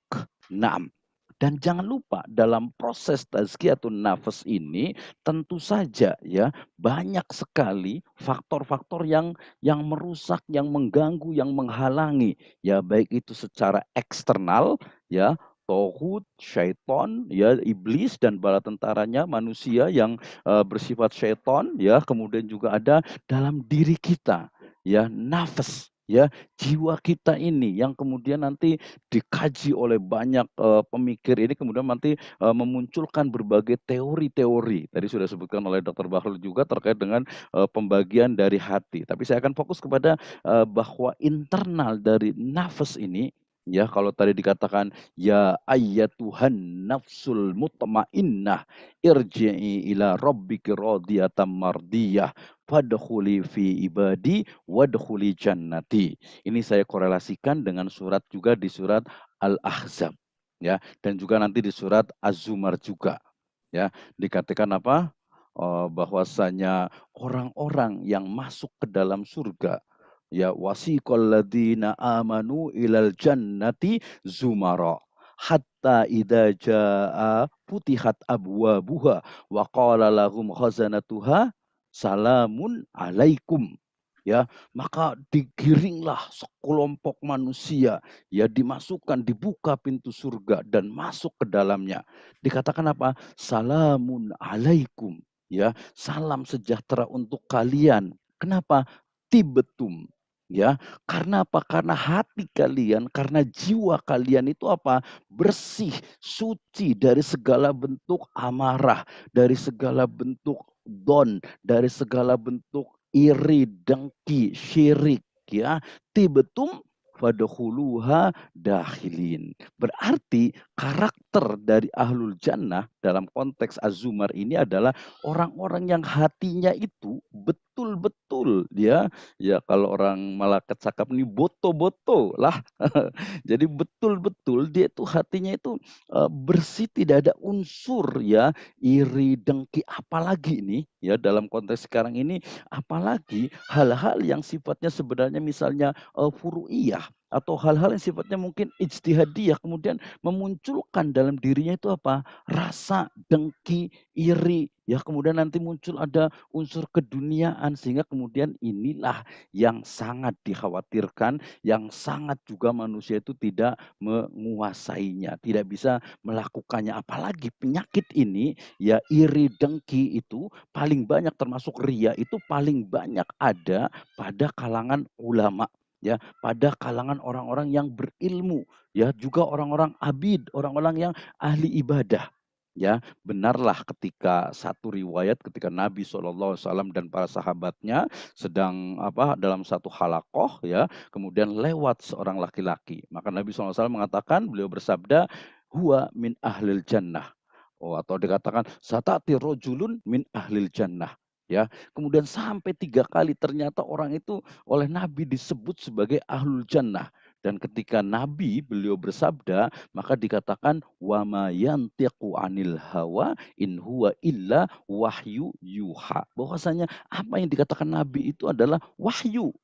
Naam. Dan jangan lupa dalam proses tazkiyatun nafas ini tentu saja ya banyak sekali faktor-faktor yang merusak, yang mengganggu, yang menghalangi, ya baik itu secara eksternal ya, Tohut, syaiton, ya iblis dan bala tentaranya, manusia yang bersifat syaiton, ya kemudian juga ada dalam diri kita, ya nafas, ya jiwa kita ini yang kemudian nanti dikaji oleh banyak pemikir ini, kemudian nanti memunculkan berbagai teori-teori. Tadi sudah disebutkan oleh Dr. Bahrul juga terkait dengan pembagian dari hati. Tapi saya akan fokus kepada bahwa internal dari nafas ini, ya kalau tadi dikatakan ya ayyatuhan nafsul mutmainnah irji'i ila rabbiki radiyatan mardiyah fadkhuli fi ibadi wadkhuli jannati. Ini saya korelasikan dengan surat juga di surat Al-Ahzab, ya, dan juga nanti di surat Az-Zumar juga, ya, dikatakan apa? Bahwasanya orang-orang yang masuk ke dalam surga, ya, wasiqal ladzina amanu ilal jannati zumara hatta idza jaa futihat abwabuha wa qala lahum khazanatuha salamun alaikum. Ya, maka digiringlah sekelompok manusia, ya dimasukkan, dibuka pintu surga dan masuk ke dalamnya. Dikatakan apa? Salamun alaikum, ya, salam sejahtera untuk kalian. Kenapa? Tibetum, ya, karena apa? Karena hati kalian, karena jiwa kalian itu apa? Bersih, suci dari segala bentuk amarah, dari segala bentuk don, dari segala bentuk iri, dengki, syirik, ya. Tibetum fadkhuluha dakhilin. Berarti karakter dari ahlul jannah dalam konteks Az-Zumar ini adalah orang-orang yang hatinya itu betul-betul, ya kalau orang Malaka cakap nih boto-boto lah. Jadi betul-betul dia itu hatinya itu bersih, tidak ada unsur ya iri, dengki, apalagi ini ya dalam konteks sekarang ini, apalagi hal-hal yang sifatnya sebenarnya misalnya furu'iyah, atau hal-hal yang sifatnya mungkin ijtihadiyah kemudian memunculkan dalam dirinya itu apa? Rasa dengki, iri, ya kemudian nanti muncul ada unsur keduniaan sehingga kemudian inilah yang sangat dikhawatirkan, yang sangat juga manusia itu tidak menguasainya, tidak bisa melakukannya. Apalagi penyakit ini ya iri dengki itu paling banyak termasuk ria itu paling banyak ada pada kalangan ulama ya, pada kalangan orang-orang yang berilmu ya, juga orang-orang abid, orang-orang yang ahli ibadah. Ya, benarlah ketika satu riwayat ketika Nabi SAW dan para sahabatnya sedang dalam satu halakoh ya, kemudian lewat seorang laki-laki. Maka Nabi SAW mengatakan, beliau bersabda, huwa min ahlil jannah. Oh, atau dikatakan satati rojulun min ahlil jannah. Ya, kemudian sampai 3 kali ternyata orang itu oleh Nabi disebut sebagai ahlul jannah. Dan ketika Nabi beliau bersabda, maka dikatakan wa ma yantiqu anil hawa in huwa illa wahyu yuha. Bahwasanya apa yang dikatakan Nabi itu adalah wahyu,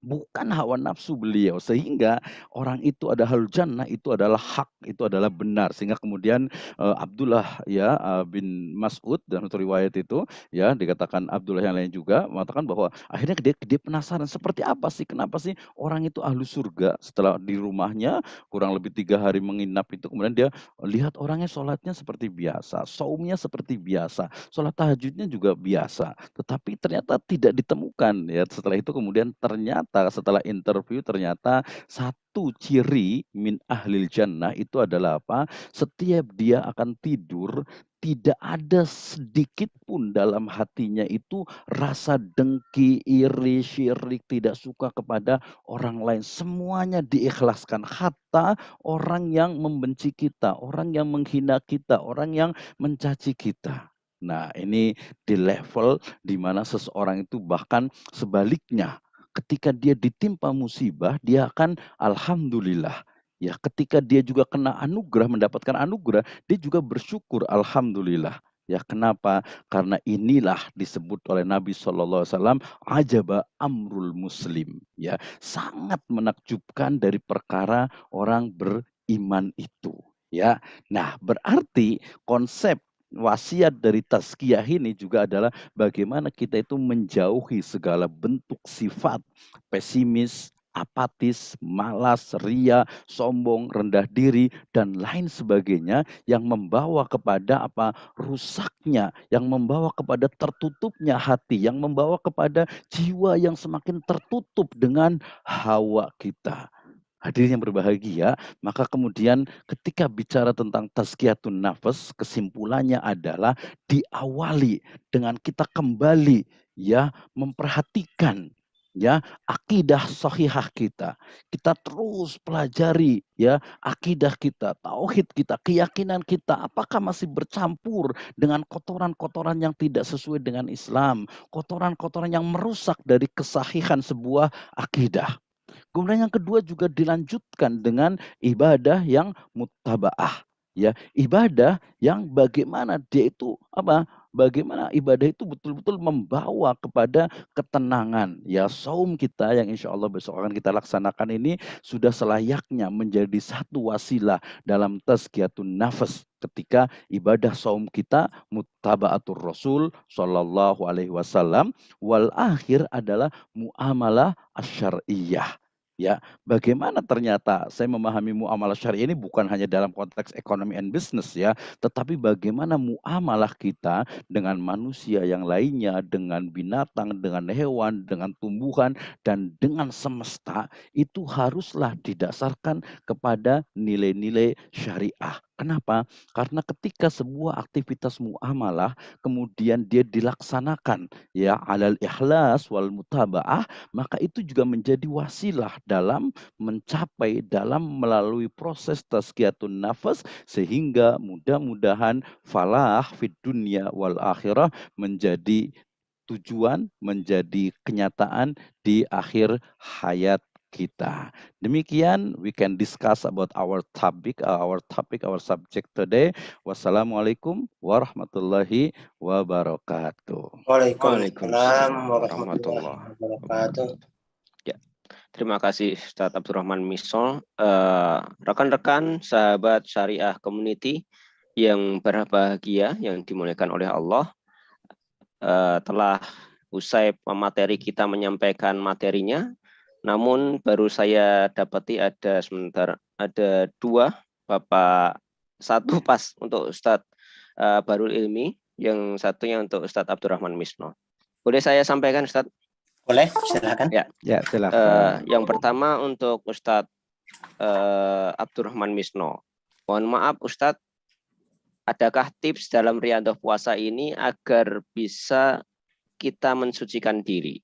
bukan hawa nafsu beliau, sehingga orang itu ada halul jannah itu adalah hak, itu adalah benar, sehingga kemudian Abdullah ya bin Mas'ud dalam satu riwayat itu ya dikatakan Abdullah yang lain juga mengatakan bahwa akhirnya dia penasaran seperti apa sih, kenapa sih orang itu ahlu surga setelah di rumahnya kurang lebih 3 hari menginap itu, kemudian dia lihat orangnya sholatnya seperti biasa, saumnya seperti biasa, sholat tahajudnya juga biasa, tetapi ternyata tidak ditemukan ya. Setelah itu kemudian ternyata setelah interview ternyata satu ciri min ahlil jannah itu adalah apa? Setiap dia akan tidur tidak ada sedikit pun dalam hatinya itu rasa dengki, iri, syirik, tidak suka kepada orang lain. Semuanya diikhlaskan. Hatta orang yang membenci kita, orang yang menghina kita, orang yang mencaci kita. Nah, ini di level di mana seseorang itu bahkan sebaliknya, ketika dia ditimpa musibah, dia akan alhamdulillah. Ya, ketika dia juga kena anugerah, mendapatkan anugerah, dia juga bersyukur alhamdulillah. Ya, kenapa? Karena inilah disebut oleh Nabi SAW ajaba amrul muslim. Ya, sangat menakjubkan dari perkara orang beriman itu. Ya, nah berarti konsep wasiat dari tazkiyah ini juga adalah bagaimana kita itu menjauhi segala bentuk sifat pesimis, apatis, malas, ria, sombong, rendah diri, dan lain sebagainya yang membawa kepada rusaknya, yang membawa kepada tertutupnya hati, yang membawa kepada jiwa yang semakin tertutup dengan hawa kita. Hadirin yang berbahagia, maka kemudian ketika bicara tentang tazkiyatun nafas, kesimpulannya adalah diawali dengan kita kembali ya memperhatikan ya akidah sahihah kita. Kita terus pelajari ya akidah kita, tauhid kita, keyakinan kita apakah masih bercampur dengan kotoran-kotoran yang tidak sesuai dengan Islam, kotoran-kotoran yang merusak dari kesahihan sebuah akidah. Kemudian yang kedua juga dilanjutkan dengan ibadah yang muttabaah. Ya, ibadah yang bagaimana dia itu bagaimana ibadah itu betul-betul membawa kepada ketenangan. Ya, saum kita yang insya Allah besok akan kita laksanakan ini sudah selayaknya menjadi satu wasilah dalam tazkiyatun nafas ketika ibadah saum kita muttaba'atur Rasul sallallahu alaihi wasallam, wal akhir adalah muamalah asyariyah. Ya, bagaimana ternyata saya memahami muamalah syariah ini bukan hanya dalam konteks ekonomi and business ya, tetapi bagaimana muamalah kita dengan manusia yang lainnya, dengan binatang, dengan hewan, dengan tumbuhan, dan dengan semesta, itu haruslah didasarkan kepada nilai-nilai syariah. Kenapa? Karena ketika sebuah aktivitas muamalah kemudian dia dilaksanakan ya alal ikhlas wal mutabaah, maka itu juga menjadi wasilah dalam mencapai, dalam melalui proses tazkiyatun nafas, sehingga mudah-mudahan falah fid dunya wal akhirah menjadi tujuan, menjadi kenyataan di akhir hayat kita. Demikian we can discuss about our topic, our subject today. Wassalamualaikum warahmatullahi wabarakatuh. Waalaikumsalam Waalaikumsalam warahmatullahi warahmatullahi wabarakatuh. Ya. Terima kasih Ustadz Abdurrahman Misol. Rekan-rekan sahabat Syariah Community yang berbahagia, yang dimuliakan oleh Allah, telah usai pemateri kita menyampaikan materinya, namun baru saya dapati ada dua, Bapak, satu pas untuk Ustadz Barul Ilmi, yang satunya untuk Ustadz Abdurrahman Misno. Boleh saya sampaikan Ustadz? Boleh, silakan. Ya. Ya, silakan. Yang pertama untuk Ustadz Abdurrahman Misno. Mohon maaf Ustadz, adakah tips dalam riyadhah puasa ini agar bisa kita mensucikan diri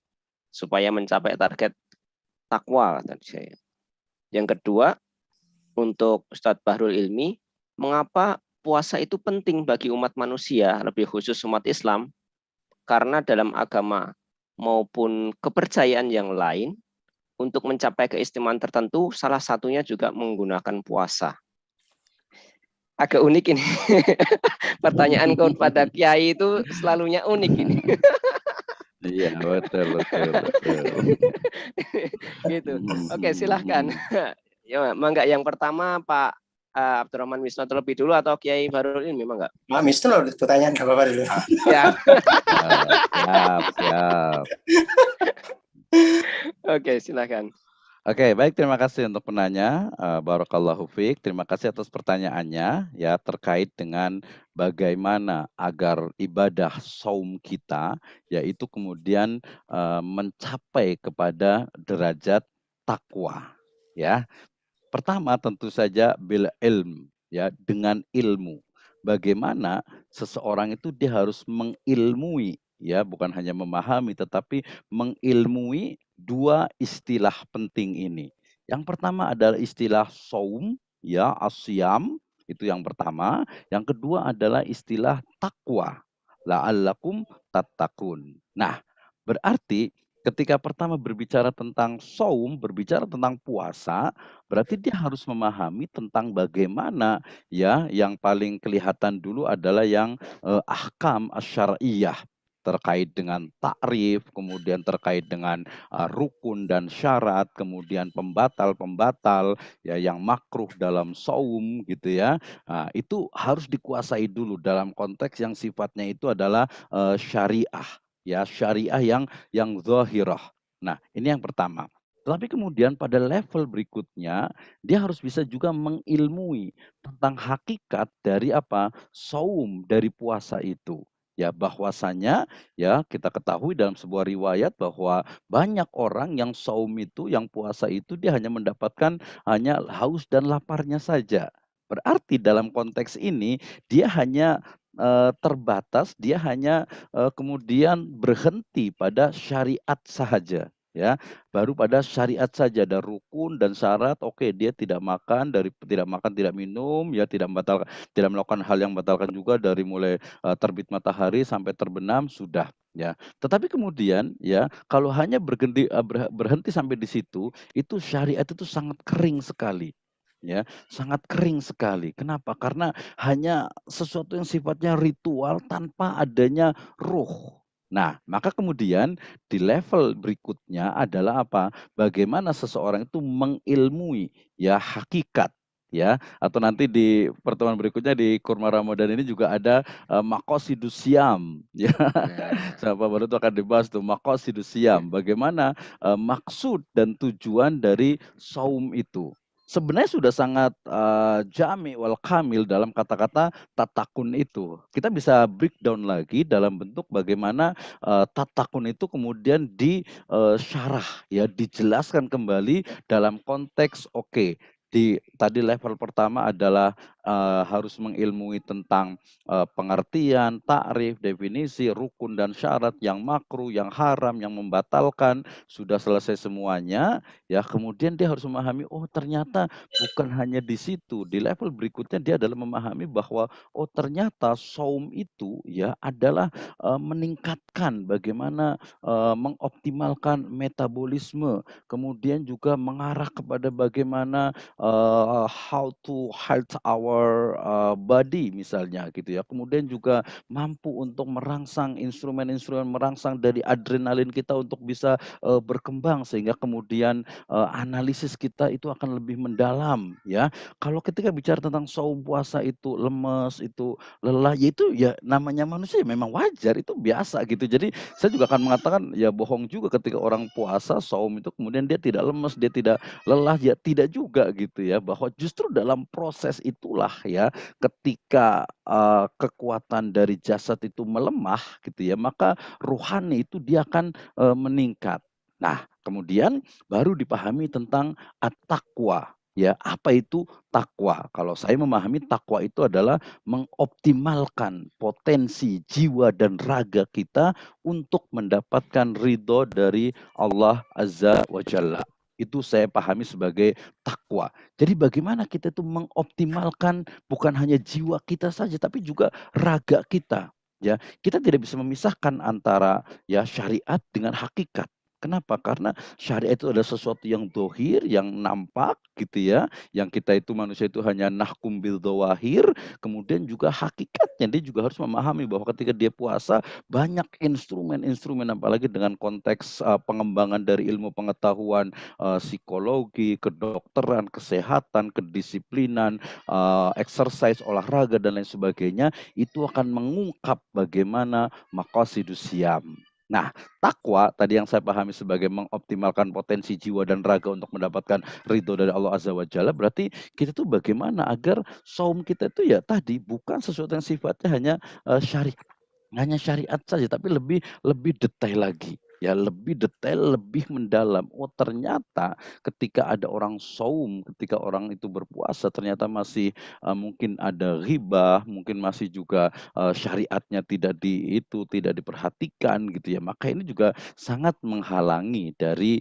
supaya mencapai target takwa tadi saya. Yang kedua, untuk Ustadz Bahrul Ilmi, mengapa puasa itu penting bagi umat manusia, lebih khusus umat Islam? Karena dalam agama maupun kepercayaan yang lain, untuk mencapai keistimewaan tertentu, salah satunya juga menggunakan puasa. Agak unik ini. Pertanyaan kepada Kiai itu selalunya unik ini. Iya, betul. Gitu. Oke, silahkan. Ya, mangga yang pertama Pak Abdurrahman Wisnu terlebih dulu atau Kiai Bahrul ini memang enggak? Pak Misno loh pertanyaan nggak apa-apa dulu. Ya. Siap. Oke, silakan. Oke, baik, terima kasih untuk penanya. Barakallahu fiik. Terima kasih atas pertanyaannya ya terkait dengan bagaimana agar ibadah saum kita yaitu kemudian mencapai kepada derajat takwa ya. Pertama tentu saja bil ilm ya, dengan ilmu. Bagaimana seseorang itu dia harus mengilmui ya, bukan hanya memahami tetapi mengilmui dua istilah penting ini. Yang pertama adalah istilah saum ya, asyam, itu yang pertama. Yang kedua adalah istilah takwa, la'allakum tattaqun. Nah, berarti ketika pertama berbicara tentang saum, berbicara tentang puasa, berarti dia harus memahami tentang bagaimana ya, yang paling kelihatan dulu adalah yang ahkam asyariyah terkait dengan takrif, kemudian terkait dengan rukun dan syarat, kemudian pembatal-pembatal ya yang makruh dalam saum gitu ya. Nah, itu harus dikuasai dulu dalam konteks yang sifatnya itu adalah syariah ya, syariah yang zahirah. Nah, ini yang pertama. Tapi kemudian pada level berikutnya, dia harus bisa juga mengilmui tentang hakikat dari apa? Saum, dari puasa itu. Ya, bahwasanya ya kita ketahui dalam sebuah riwayat bahwa banyak orang yang saum itu, yang puasa itu dia hanya mendapatkan hanya haus dan laparnya saja. Berarti dalam konteks ini dia hanya terbatas, dia hanya kemudian berhenti pada syariat saja ya, baru pada syariat saja, ada rukun dan syarat. Oke, dia tidak makan, dari tidak makan tidak minum ya, tidak melakukan hal yang membatalkan juga dari mulai terbit matahari sampai terbenam sudah ya. Tetapi kemudian ya, kalau hanya berhenti sampai di situ, itu syariat itu sangat kering sekali ya, sangat kering sekali. Kenapa? Karena hanya sesuatu yang sifatnya ritual tanpa adanya ruh. Nah, maka kemudian di level berikutnya adalah apa? Bagaimana seseorang itu mengilmui ya hakikat ya, atau nanti di pertemuan berikutnya di Kurma Ramadan ini juga ada maqasidus syam ya. Sahabat baru itu akan dibahas tuh maqasidus syam. Bagaimana maksud dan tujuan dari saum itu. Sebenarnya sudah sangat jami wal kamil dalam kata-kata tatakun itu. Kita bisa breakdown lagi dalam bentuk bagaimana tatakun itu kemudian disyarah ya, dijelaskan kembali dalam konteks di tadi level pertama adalah harus mengilmui tentang pengertian, takrif, definisi, rukun dan syarat, yang makruh, yang haram, yang membatalkan, sudah selesai semuanya. Ya, kemudian dia harus memahami, oh ternyata bukan hanya di situ. Di level berikutnya dia adalah memahami bahwa oh ternyata saum itu ya adalah meningkatkan bagaimana mengoptimalkan metabolisme, kemudian juga mengarah kepada bagaimana how to health our your body misalnya gitu ya. Kemudian juga mampu untuk merangsang instrumen-instrumen merangsang dari adrenalin kita untuk bisa berkembang sehingga kemudian analisis kita itu akan lebih mendalam ya. Kalau ketika bicara tentang saum puasa itu lemes, itu lelah, ya itu ya namanya manusia memang wajar, itu biasa gitu. Jadi saya juga akan mengatakan ya bohong juga ketika orang puasa saum itu kemudian dia tidak lemes, dia tidak lelah, ya tidak juga gitu ya. Bahwa justru dalam proses itulah ya ketika kekuatan dari jasad itu melemah gitu ya, maka rohani itu dia akan meningkat. Nah, kemudian baru dipahami tentang at-taqwa. Ya, apa itu takwa? Kalau saya memahami takwa itu adalah mengoptimalkan potensi jiwa dan raga kita untuk mendapatkan ridho dari Allah Azza wa Jalla. Itu saya pahami sebagai takwa. Jadi bagaimana kita itu mengoptimalkan bukan hanya jiwa kita saja, tapi juga raga kita. Ya, kita tidak bisa memisahkan antara ya syariat dengan hakikat. Kenapa? Karena syariat itu adalah sesuatu yang dohir, yang nampak gitu ya. Yang kita itu manusia itu hanya nahkum bil dawahir. Kemudian juga hakikatnya dia juga harus memahami bahwa ketika dia puasa banyak instrumen-instrumen apalagi dengan konteks pengembangan dari ilmu pengetahuan psikologi, kedokteran, kesehatan, kedisiplinan, exercise, olahraga dan lain sebagainya itu akan mengungkap bagaimana maqasidus syiyam. Nah, takwa tadi yang saya pahami sebagai mengoptimalkan potensi jiwa dan raga untuk mendapatkan ridho dari Allah Azza wa Jalla, berarti kita tuh bagaimana agar saum kita itu ya tadi bukan sesuatu yang sifatnya hanya syariat saja, tapi lebih detail lagi. Ya, lebih detail, lebih mendalam. Oh, ternyata ketika ada orang saum, ketika orang itu berpuasa, ternyata masih mungkin ada ghibah, mungkin masih juga syariatnya tidak diperhatikan gitu ya. Maka ini juga sangat menghalangi dari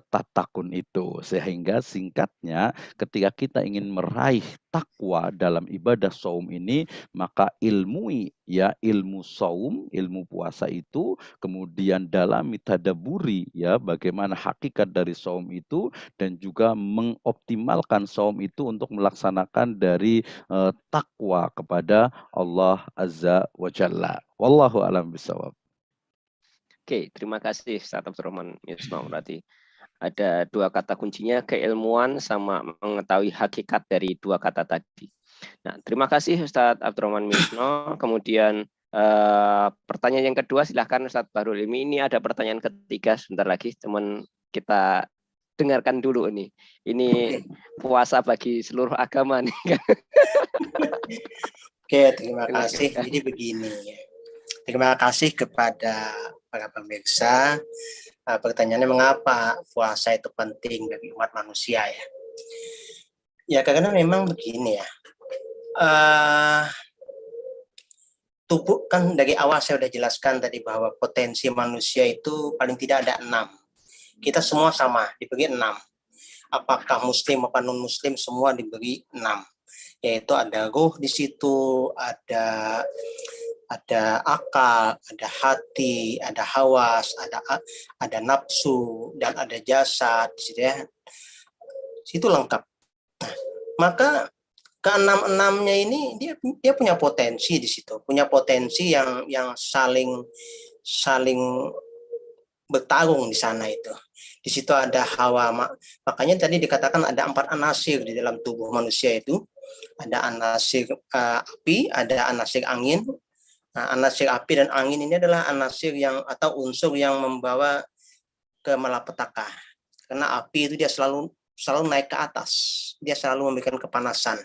tatakun itu. Sehingga singkatnya ketika kita ingin meraih takwa dalam ibadah saum ini, maka ilmui ya ilmu saum, ilmu puasa itu, kemudian dalami tadaburi ya bagaimana hakikat dari saum itu, dan juga mengoptimalkan saum itu untuk melaksanakan dari takwa kepada Allah Azza wa Jalla. Wallahu a'lam bishawab. Oke, terima kasih Ustaz Abdurrahman Misno. Berarti ada dua kata kuncinya, keilmuan sama mengetahui hakikat dari dua kata tadi. Nah, terima kasih Ustadz Abdurrahman Misno. Kemudian pertanyaan yang kedua, silahkan Ustadz Bahrul Ilmi. Ini ada pertanyaan ketiga sebentar lagi, teman kita dengarkan dulu ini. Ini puasa bagi seluruh agama nih. Oke, terima kasih. Jadi begini, terima kasih kepada para pemirsa. Pertanyaannya mengapa puasa itu penting bagi umat manusia ya? Ya karena memang begini ya. Tubuh kan dari awal saya sudah jelaskan tadi bahwa potensi manusia itu paling tidak ada 6. Kita semua sama, diberi 6. Apakah muslim apa non muslim semua diberi 6. Yaitu ada ruh di situ, ada akal, ada hati, ada hawas, ada nafsu, dan ada jasad di situ ya. Situ lengkap. Nah, maka keenam-enamnya ini dia punya potensi di situ, punya potensi yang saling bertarung di sana itu. Di situ ada hawa, makanya tadi dikatakan ada 4 anasir di dalam tubuh manusia itu. Ada anasir api, ada anasir angin. Nah, anasir api dan angin ini adalah anasir yang atau unsur yang membawa ke malapetaka. Karena api itu dia selalu naik ke atas, dia selalu memberikan kepanasan.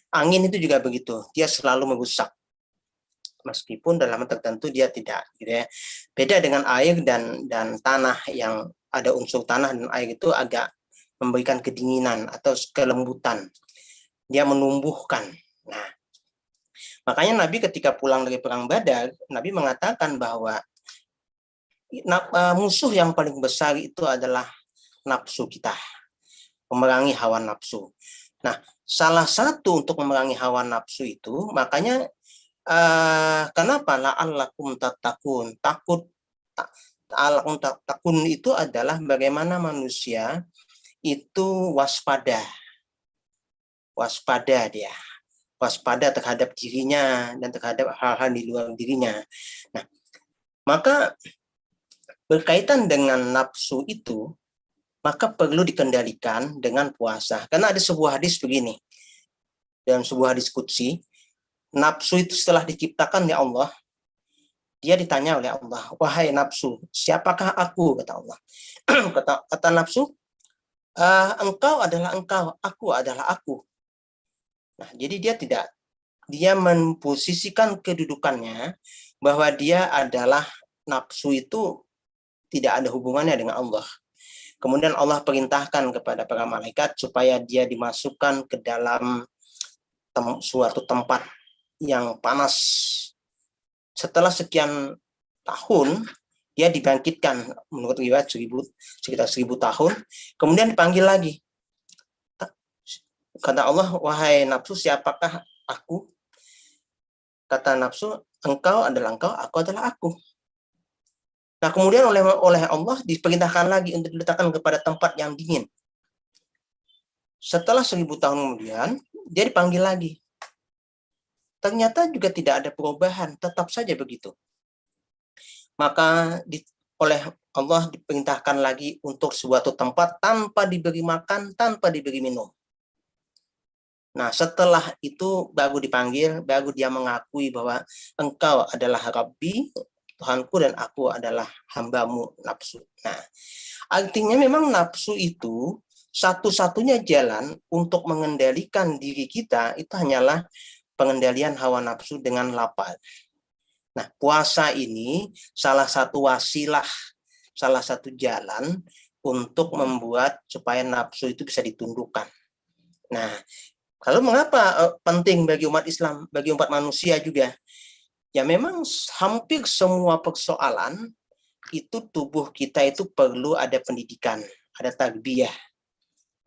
Angin itu juga begitu, dia selalu merusak. Meskipun dalam tertentu dia tidak, gitu ya. Beda dengan air dan tanah yang ada unsur tanah dan air itu agak memberikan kedinginan atau kelembutan. Dia menumbuhkan. Nah, makanya Nabi ketika pulang dari perang Badar, Nabi mengatakan bahwa musuh yang paling besar itu adalah nafsu kita, memerangi hawa nafsu. Nah, salah satu untuk memerangi hawa nafsu itu, makanya kenapa la'allakum tattaqun, takun itu adalah bagaimana manusia itu waspada dia. waspada terhadap dirinya dan terhadap hal-hal di luar dirinya. Nah, maka berkaitan dengan nafsu itu, maka perlu dikendalikan dengan puasa. Karena ada sebuah hadis begini, dalam sebuah hadis qudsi, nafsu itu setelah diciptakan oleh Allah, dia ditanya oleh Allah, wahai nafsu, siapakah aku? Kata Allah. kata nafsu, engkau adalah engkau, aku adalah aku. Nah, jadi dia memposisikan kedudukannya bahwa dia adalah nafsu itu tidak ada hubungannya dengan Allah. Kemudian Allah perintahkan kepada para malaikat supaya dia dimasukkan ke dalam suatu tempat yang panas. Setelah sekian tahun, dia dibangkitkan menurut riwayat sekitar 1000 tahun, kemudian dipanggil lagi. Kata Allah, wahai nafsu, siapakah aku? Kata nafsu, engkau adalah engkau, aku adalah aku. Nah, kemudian oleh Allah diperintahkan lagi untuk diletakkan kepada tempat yang dingin. Setelah 1000 tahun kemudian, dia dipanggil lagi. Ternyata juga tidak ada perubahan, tetap saja begitu. Maka oleh Allah diperintahkan lagi untuk suatu tempat tanpa diberi makan, tanpa diberi minum. Nah, setelah itu baru dipanggil, baru dia mengakui bahwa engkau adalah Rabbi, Tuhanku, dan aku adalah hambamu, nafsu. Nah, artinya memang nafsu itu satu-satunya jalan untuk mengendalikan diri kita itu hanyalah pengendalian hawa nafsu dengan lapar. Nah, puasa ini salah satu wasilah, salah satu jalan untuk membuat supaya nafsu itu bisa ditundukkan. Nah, lalu mengapa penting bagi umat Islam, bagi umat manusia juga? Ya memang hampir semua persoalan itu tubuh kita itu perlu ada pendidikan, ada tarbiyah.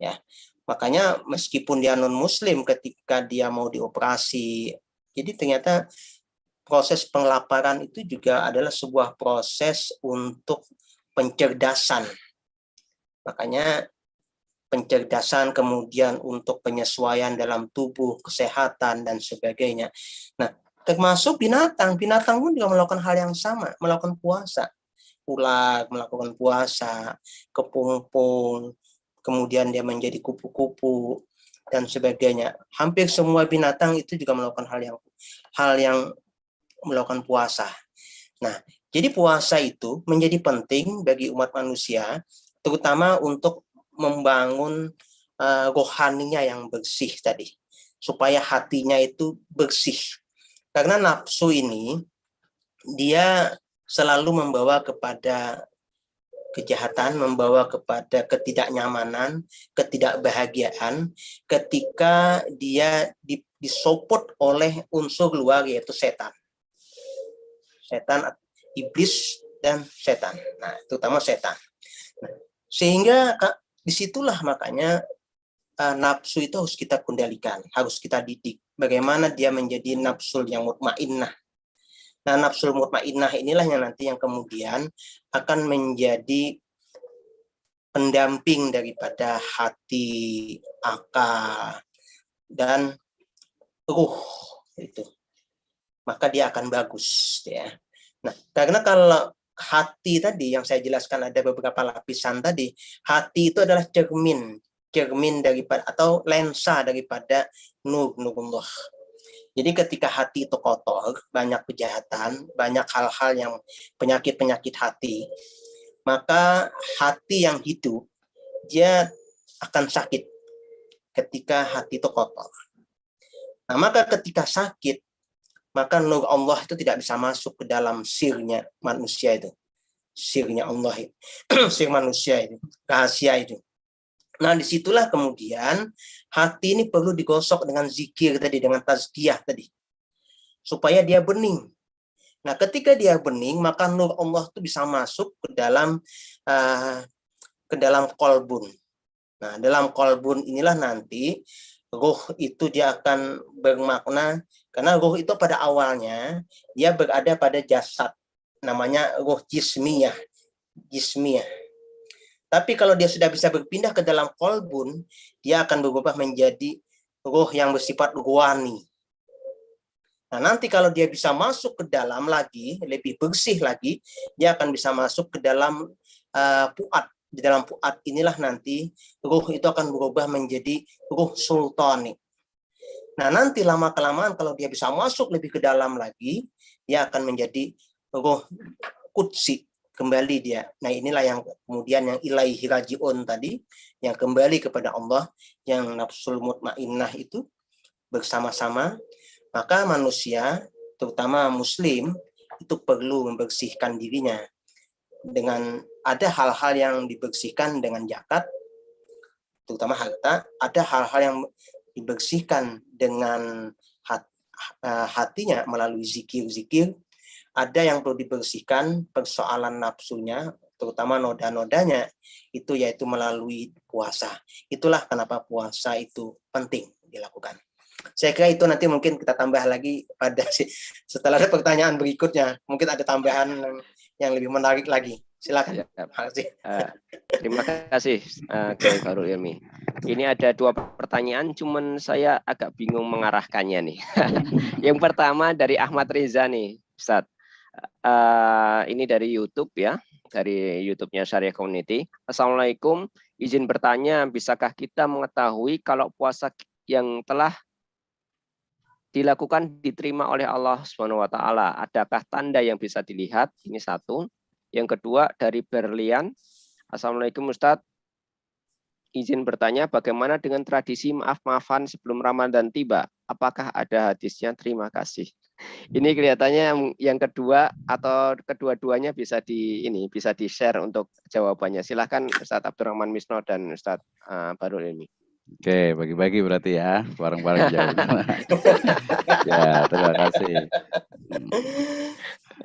Ya. Makanya meskipun dia non-muslim ketika dia mau dioperasi, jadi ternyata proses pengelaparan itu juga adalah sebuah proses untuk pencerdasan. Makanya pencerdasan, kemudian untuk penyesuaian dalam tubuh, kesehatan, dan sebagainya. Nah, termasuk binatang pun juga melakukan hal yang sama, melakukan puasa. Ular melakukan puasa, kepompong, kemudian dia menjadi kupu-kupu, dan sebagainya. Hampir semua binatang itu juga melakukan hal yang melakukan puasa. Nah, jadi puasa itu menjadi penting bagi umat manusia, terutama untuk membangun rohaninya yang bersih tadi, supaya hatinya itu bersih. Karena nafsu ini dia selalu membawa kepada kejahatan, membawa kepada ketidaknyamanan, ketidakbahagiaan ketika dia disopot oleh unsur luar yaitu setan. Setan, iblis, dan setan. Nah, terutama setan. Nah, sehingga disitulah makanya nafsu itu harus kita kendalikan, harus kita didik. Bagaimana dia menjadi nafsul yang mutmainnah. Nah, nafsul mutmainnah inilah yang nanti yang kemudian akan menjadi pendamping daripada hati, akal, dan ruh itu. Maka dia akan bagus, ya. Nah, karena kalau hati tadi yang saya jelaskan ada beberapa lapisan tadi, hati itu adalah cermin daripada atau lensa daripada nurullah. Jadi ketika hati itu kotor, banyak kejahatan, banyak hal-hal yang penyakit-penyakit hati, maka hati yang hidup, dia akan sakit ketika hati itu kotor. Nah, maka ketika sakit, maka nur Allah itu tidak bisa masuk ke dalam sirnya manusia itu. Sirnya Allah itu. Sir manusia itu, rahasia itu. Nah, disitulah kemudian hati ini perlu digosok dengan zikir tadi, dengan tazkiyah tadi, supaya dia bening. Nah, ketika dia bening, maka nur Allah itu bisa masuk ke dalam kolbun. Nah, dalam kolbun inilah nanti ruh itu dia akan bermakna, karena ruh itu pada awalnya dia berada pada jasad, namanya ruh jismiyah. Tapi kalau dia sudah bisa berpindah ke dalam kolbun, dia akan berubah menjadi ruh yang bersifat ruhani. Nah, nanti kalau dia bisa masuk ke dalam lagi, lebih bersih lagi, dia akan bisa masuk ke dalam puat. Di dalam puat inilah nanti ruh itu akan berubah menjadi ruh sultani. Nah, nanti lama-kelamaan kalau dia bisa masuk lebih ke dalam lagi, dia akan menjadi ruh kudsi, kembali dia. Nah, inilah yang kemudian yang ilaihi rajiun tadi, yang kembali kepada Allah, yang nafsul mutmainnah itu bersama-sama. Maka manusia, terutama muslim, itu perlu membersihkan dirinya dengan ada hal-hal yang dibersihkan dengan zakat, terutama harta, ada hal-hal yang dibersihkan dengan hatinya melalui zikir-zikir, ada yang perlu dibersihkan persoalan nafsunya, terutama noda-nodanya, itu yaitu melalui puasa. Itulah kenapa puasa itu penting dilakukan. Saya kira itu nanti mungkin kita tambah lagi pada setelah ada pertanyaan berikutnya, mungkin ada tambahan yang lebih menarik lagi. Silakan. Ya, terima kasih Kiai Fahrul Ilmi. Ini ada 2 pertanyaan, cuman saya agak bingung mengarahkannya nih. Yang pertama dari Ahmad Reza nih, Ustadz. Ini dari YouTube ya, dari YouTube-nya Syariah Community. Assalamualaikum, izin bertanya, bisakah kita mengetahui kalau puasa yang telah dilakukan diterima oleh Allah Subhanahu wa taala? Adakah tanda yang bisa dilihat? Ini satu. Yang kedua dari Berlian. Assalamualaikum Ustadz. Izin bertanya, bagaimana dengan tradisi maaf-maafan sebelum Ramadan tiba? Apakah ada hadisnya? Terima kasih. Ini kelihatannya yang kedua atau kedua-duanya bisa bisa di-share untuk jawabannya. Silahkan Ustadz Abdurrahman Misno dan Ustadz Fahrul Ilmi. Oke, bagi-bagi berarti ya, bareng-bareng jawab. Ya, terima kasih.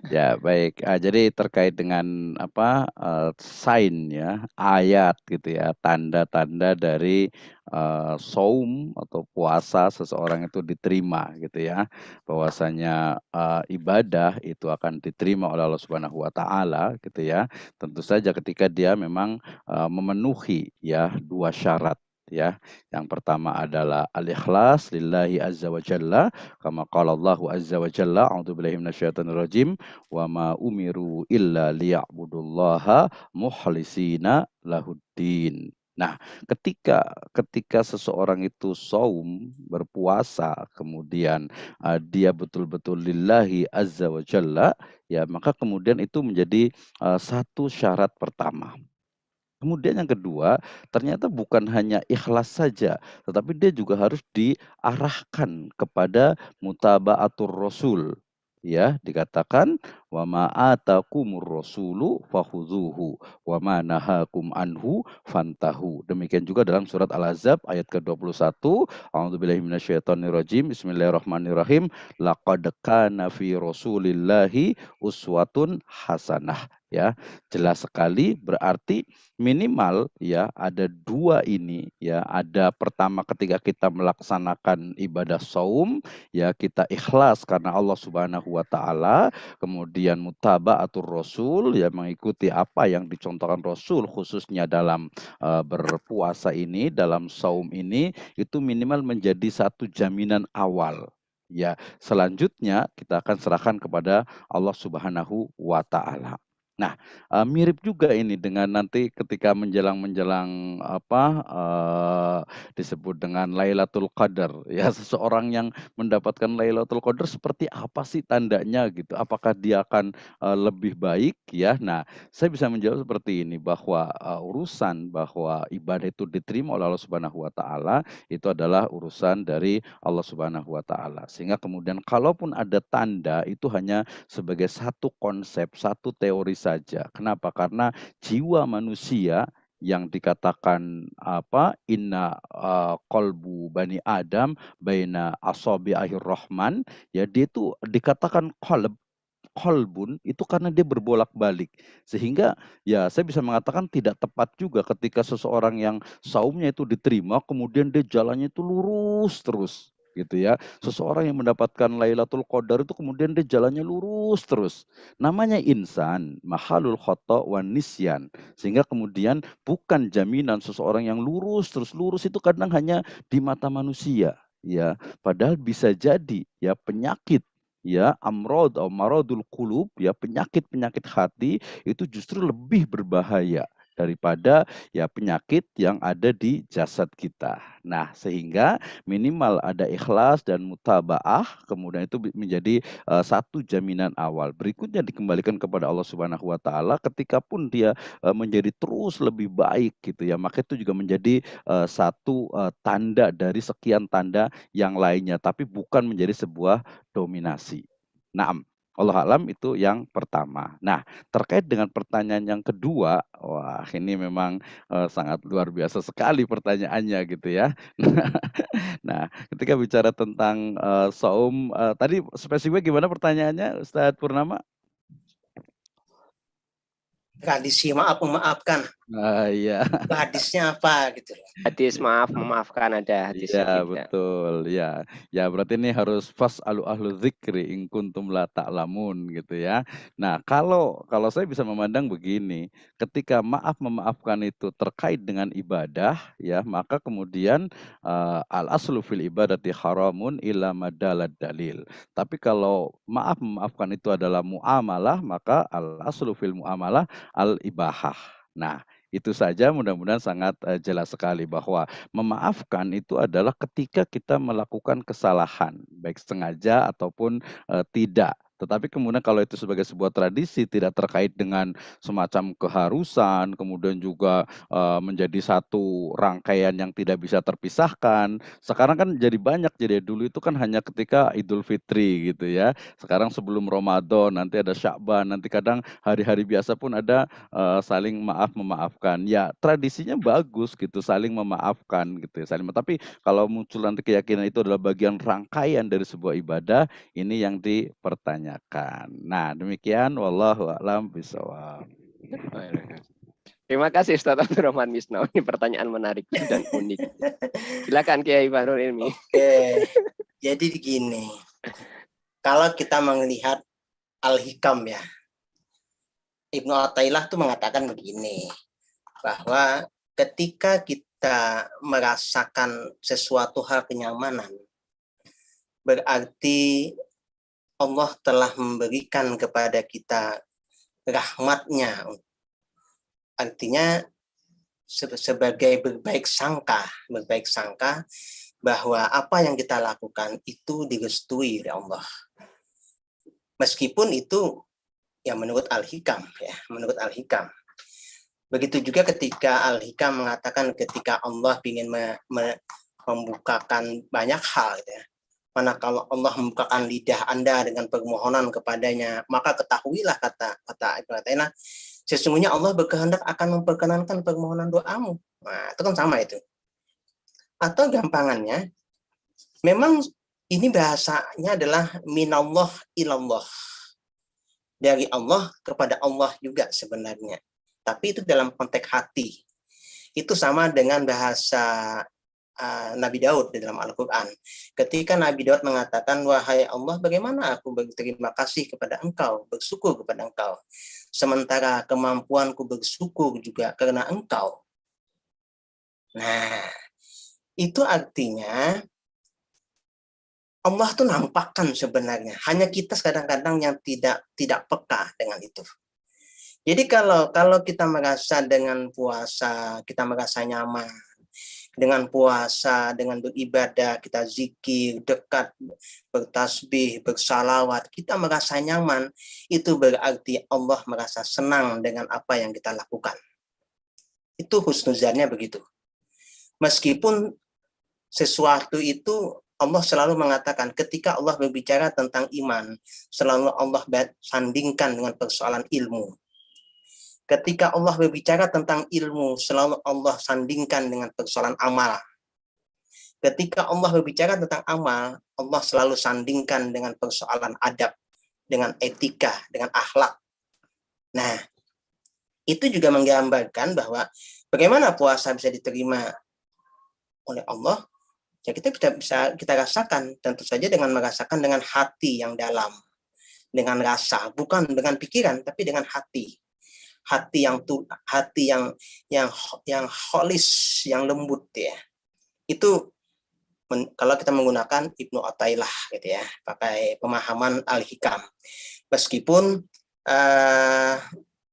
Ya, baik. Jadi terkait dengan sign ya, ayat gitu ya, tanda-tanda dari saum atau puasa seseorang itu diterima gitu ya. Bahwasanya ibadah itu akan diterima oleh Allah Subhanahu wa taala gitu ya. Tentu saja ketika dia memang memenuhi ya 2 syarat ya. Yang pertama adalah al-ikhlas lillahi azza wa jalla, kama qala Allahu azza wa jalla, a'udzubillahi minasyaitonir rajim, wa ma umiru illa liya'budullaha mukhlisina lahuddin. Nah, ketika seseorang itu saum, berpuasa, kemudian dia betul-betul lillahi azza wa jalla, ya maka kemudian itu menjadi satu syarat pertama. Kemudian yang kedua, ternyata bukan hanya ikhlas saja, tetapi dia juga harus diarahkan kepada mutaba'atur rasul. Ya, dikatakan wa ma atakumur rasulu fakhudhuhu wa ma nahakum anhu fantahu. Demikian juga dalam surat Al-Ahzab ayat ke-21, a'udzubillahi minasyaitonirrajim, bismillahirrahmanirrahim, laqad kana fi rasulillahi uswatun hasanah. Ya, jelas sekali, berarti minimal ya ada 2 ini ya. Ada pertama ketika kita melaksanakan ibadah saum ya, kita ikhlas karena Allah Subhanahu wa taala, kemudian mutaba'atur rasul ya, mengikuti apa yang dicontohkan Rasul khususnya dalam berpuasa ini, dalam saum ini, itu minimal menjadi satu jaminan awal. Ya, selanjutnya kita akan serahkan kepada Allah Subhanahu wa taala. Nah, mirip juga ini dengan nanti ketika menjelang disebut dengan Lailatul Qadar ya, seseorang yang mendapatkan Lailatul Qadar seperti apa sih tandanya gitu? Apakah dia akan lebih baik ya? Nah, saya bisa menjawab seperti ini, bahwa urusan bahwa ibadah itu diterima oleh Allah Subhanahu wa taala itu adalah urusan dari Allah Subhanahu wa taala. Sehingga kemudian kalaupun ada tanda, itu hanya sebagai satu konsep, satu teori saja. Kenapa? Karena jiwa manusia yang dikatakan inna qalbu bani Adam baina asabi'ir rahman, ya dia itu dikatakan qalbun itu karena dia berbolak-balik. Sehingga ya saya bisa mengatakan tidak tepat juga ketika seseorang yang saumnya itu diterima kemudian dia jalannya itu lurus terus gitu ya. Seseorang yang mendapatkan Lailatul Qadar itu kemudian dia jalannya lurus terus. Namanya insan, mahalul khata' wan nisyan. Sehingga kemudian bukan jaminan seseorang yang lurus terus. Lurus itu kadang hanya di mata manusia ya. Padahal bisa jadi ya penyakit ya amrod atau maradul qulub, ya penyakit-penyakit hati itu justru lebih berbahaya daripada ya penyakit yang ada di jasad kita. Nah, sehingga minimal ada ikhlas dan mutabaah, kemudian itu menjadi satu jaminan awal. Berikutnya dikembalikan kepada Allah Subhanahu wa taala ketika pun dia menjadi terus lebih baik gitu ya. Maka itu juga menjadi satu tanda dari sekian tanda yang lainnya, tapi bukan menjadi sebuah dominasi. Naam. Allah alam itu yang pertama. Nah, terkait dengan pertanyaan yang kedua, wah ini memang sangat luar biasa sekali pertanyaannya gitu ya. Nah, ketika bicara tentang saum, tadi spesifik gimana pertanyaannya, Ustadz Purnama? Tradisi maaf memaafkan. Iya. Itu hadisnya apa gitu. Hadis maaf memaafkan, ada hadisnya Iya kita. betul ya. Ya berarti ini harus fas'alu ahlu dzikri in kuntum la ta'lamun gitu ya. Nah, kalau saya bisa memandang begini, ketika maaf memaafkan itu terkait dengan ibadah ya, maka kemudian al aslu fil ibadati haramun illa madalad dalil. Tapi kalau maaf memaafkan itu adalah muamalah, maka al aslu fil muamalah al ibahah. Nah, itu saja mudah-mudahan sangat jelas sekali bahwa memaafkan itu adalah ketika kita melakukan kesalahan, baik sengaja ataupun tidak. Tetapi kemudian kalau itu sebagai sebuah tradisi tidak terkait dengan semacam keharusan, kemudian juga menjadi satu rangkaian yang tidak bisa terpisahkan. Sekarang kan jadi banyak, jadi dulu itu kan hanya ketika Idul Fitri gitu ya. Sekarang sebelum Ramadan, nanti ada Sya'ban, nanti kadang hari-hari biasa pun ada saling maaf memaafkan. Ya, tradisinya bagus gitu, saling memaafkan gitu ya, tapi kalau muncul nanti keyakinan itu adalah bagian rangkaian dari sebuah ibadah, ini yang dipertanyakan. Nah, demikian wallahu a'lam bishawab. Terima kasih Ustaz Abdurrahman Misnau. Ini pertanyaan menarik dan unik. Silakan Kiai Bahrul Ilmi. Oke. Jadi begini. Kalau kita melihat Al-Hikam ya. Ibnu Athaillah tuh mengatakan begini, bahwa ketika kita merasakan sesuatu hal kenyamanan, berarti Allah telah memberikan kepada kita rahmatnya. Artinya sebagai berbaik sangka bahwa apa yang kita lakukan itu direstui oleh Allah. Meskipun itu ya menurut Al-Hikam ya, menurut Al-Hikam. Begitu juga ketika Al-Hikam mengatakan ketika Allah ingin membukakan banyak hal gitu ya. Mana kalau Allah membukakan lidah Anda dengan permohonan kepadanya, maka ketahuilah kata Ibnu Athaillah, sesungguhnya Allah berkehendak akan memperkenankan permohonan doamu. Nah, itu kan sama itu. Atau gampangannya, memang ini bahasanya adalah minallah ilallah. Dari Allah kepada Allah juga sebenarnya. Tapi itu dalam konteks hati. Itu sama dengan bahasa Nabi Daud di dalam Al-Quran. Ketika Nabi Daud mengatakan, wahai Allah, bagaimana aku berterima kasih kepada engkau, bersyukur kepada engkau. Sementara kemampuanku bersyukur juga karena engkau. Nah, itu artinya Allah tuh nampakkan sebenarnya. Hanya kita kadang-kadang yang tidak peka dengan itu. Jadi kalau kita merasa dengan puasa, kita merasa nyaman, dengan puasa, dengan beribadah, kita zikir, dekat, bertasbih, bersalawat, kita merasa nyaman, itu berarti Allah merasa senang dengan apa yang kita lakukan. Itu husnuzannya begitu. Meskipun sesuatu itu Allah selalu mengatakan ketika Allah berbicara tentang iman, selalu Allah sandingkan dengan persoalan ilmu. Ketika Allah berbicara tentang ilmu, selalu Allah sandingkan dengan persoalan amal. Ketika Allah berbicara tentang amal, Allah selalu sandingkan dengan persoalan adab, dengan etika, dengan akhlak. Nah, itu juga menggambarkan bahwa bagaimana puasa bisa diterima oleh Allah. Ya kita rasakan, tentu saja dengan merasakan dengan hati yang dalam, dengan rasa, bukan dengan pikiran, tapi dengan hati. Hati yang holis, yang lembut ya. Itu kalau kita menggunakan Ibnu Athaillah gitu ya, pakai pemahaman Al-Hikam. Meskipun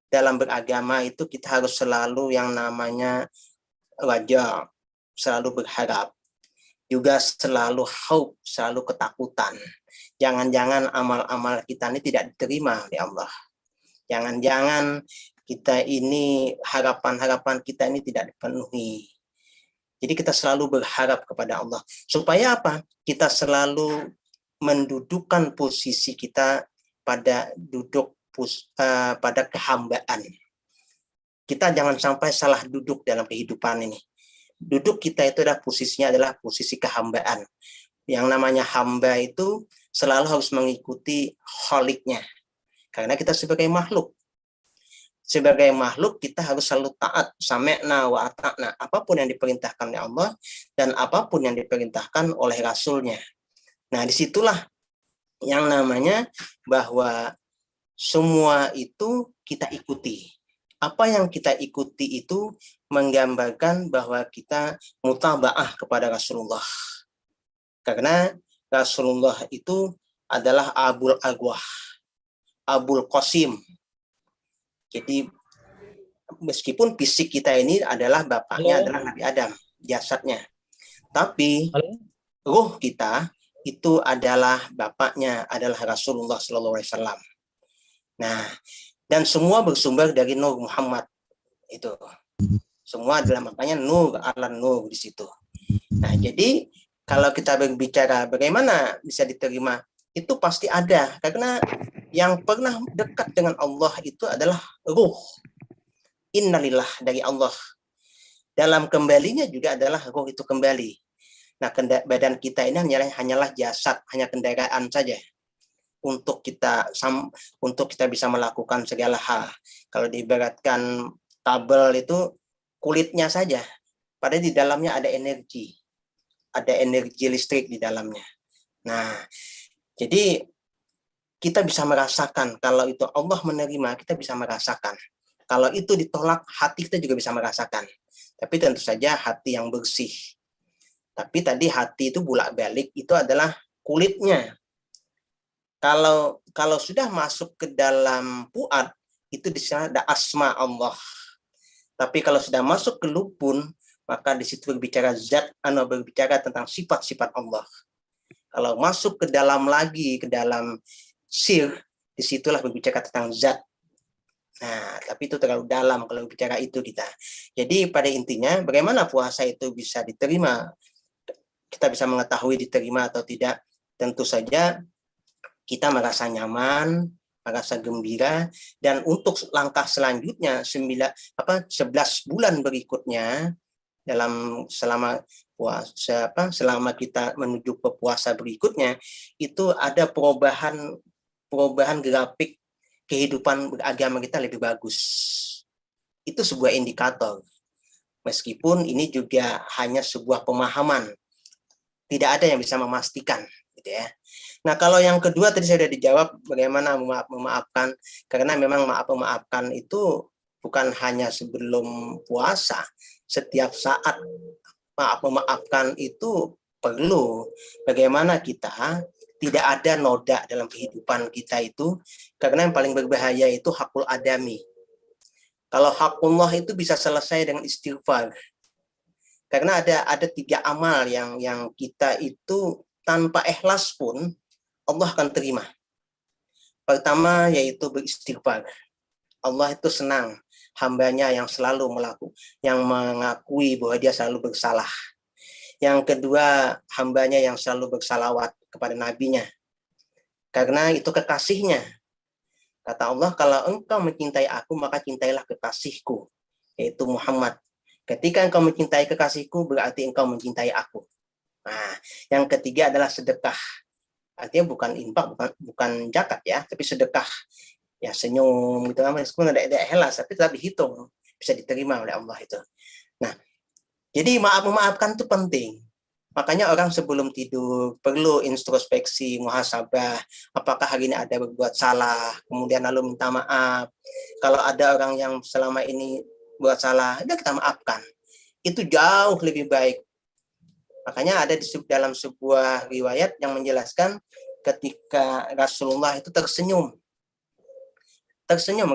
dalam beragama itu kita harus selalu yang namanya raja, selalu berharap, juga selalu khauf, selalu ketakutan. Jangan-jangan amal-amal kita ini tidak diterima oleh Allah. Jangan-jangan kita ini, harapan-harapan kita ini tidak dipenuhi. Jadi kita selalu berharap kepada Allah. Supaya apa? Kita selalu mendudukkan posisi kita pada pada kehambaan. Kita jangan sampai salah duduk dalam kehidupan ini. Duduk kita itu posisinya adalah posisi kehambaan. Yang namanya hamba itu selalu harus mengikuti kholiknya. Karena kita sebagai makhluk. Sebagai makhluk kita harus selalu taat, sami'na wa ata'na, apapun yang diperintahkan oleh Allah dan apapun yang diperintahkan oleh Rasulnya. Nah, disitulah yang namanya bahwa semua itu kita ikuti. Apa yang kita ikuti itu menggambarkan bahwa kita mutaba'ah kepada Rasulullah. Karena Rasulullah itu adalah Abul Agwah, Abul Qasim. Jadi meskipun fisik kita ini adalah bapaknya adalah Nabi Adam, jasadnya. Tapi ruh kita itu adalah bapaknya adalah Rasulullah SAW. Nah, dan semua bersumber dari Nur Muhammad itu. Semua adalah makanya Nur ala Nur di situ. Nah, jadi kalau kita berbicara bagaimana bisa diterima, itu pasti ada. Karena yang pernah dekat dengan Allah itu adalah ruh. Innalillah dari Allah. Dalam kembalinya juga adalah ruh itu kembali. Nah, badan kita ini hanyalah jasad, hanya kendaraan saja untuk kita bisa melakukan segala hal. Kalau diibaratkan kabel itu kulitnya saja, padahal di dalamnya ada energi listrik di dalamnya. Nah, jadi kita bisa merasakan kalau itu Allah menerima, kita bisa merasakan. Kalau itu ditolak, hati kita juga bisa merasakan. Tapi tentu saja hati yang bersih. Tapi tadi hati itu bolak-balik itu adalah kulitnya. Kalau sudah masuk ke dalam fuad, itu di sana ada asma Allah. Tapi kalau sudah masuk ke lubun, maka di situ berbicara zat, berbicara tentang sifat-sifat Allah. Kalau masuk ke dalam lagi, ke dalam sir, disitulah berbicara tentang zat. Nah, tapi itu terlalu dalam kalau bicara itu kita. Jadi pada intinya, bagaimana puasa itu bisa diterima? Kita bisa mengetahui diterima atau tidak. Tentu saja kita merasa nyaman, merasa gembira, dan untuk langkah selanjutnya 11 bulan berikutnya selama kita menuju ke puasa berikutnya itu ada perubahan grafik kehidupan beragama kita lebih bagus. Itu sebuah indikator. Meskipun ini juga hanya sebuah pemahaman. Tidak ada yang bisa memastikan, gitu ya. Nah, kalau yang kedua tadi saya sudah dijawab bagaimana memaafkan, karena memang memaafkan itu bukan hanya sebelum puasa, setiap saat memaafkan itu perlu. Bagaimana kita tidak ada noda dalam kehidupan kita itu, karena yang paling berbahaya itu hakul adami. Kalau hakullah itu bisa selesai dengan istighfar. Karena ada 3 amal yang kita itu tanpa ikhlas pun Allah akan terima. Pertama yaitu beristighfar. Allah itu senang hambanya yang selalu yang mengakui bahwa dia selalu bersalah. Yang kedua, hambanya yang selalu bersalawat kepada nabinya. Karena itu kekasihnya. Kata Allah, kalau engkau mencintai aku, maka cintailah kekasihku, yaitu Muhammad. Ketika engkau mencintai kekasihku, berarti engkau mencintai aku. Nah, yang ketiga adalah sedekah. Artinya bukan infak, bukan zakat ya, tapi sedekah. Ya senyum gitu, meskipun ada ikhlas, tapi tetap dihitung, bisa diterima oleh Allah itu. Nah, jadi memaafkan itu penting. Makanya orang sebelum tidur perlu introspeksi, muhasabah. Apakah hari ini ada berbuat salah, kemudian lalu minta maaf. Kalau ada orang yang selama ini buat salah, ya kita maafkan. Itu jauh lebih baik Makanya ada dalam sebuah riwayat yang menjelaskan ketika Rasulullah itu tersenyum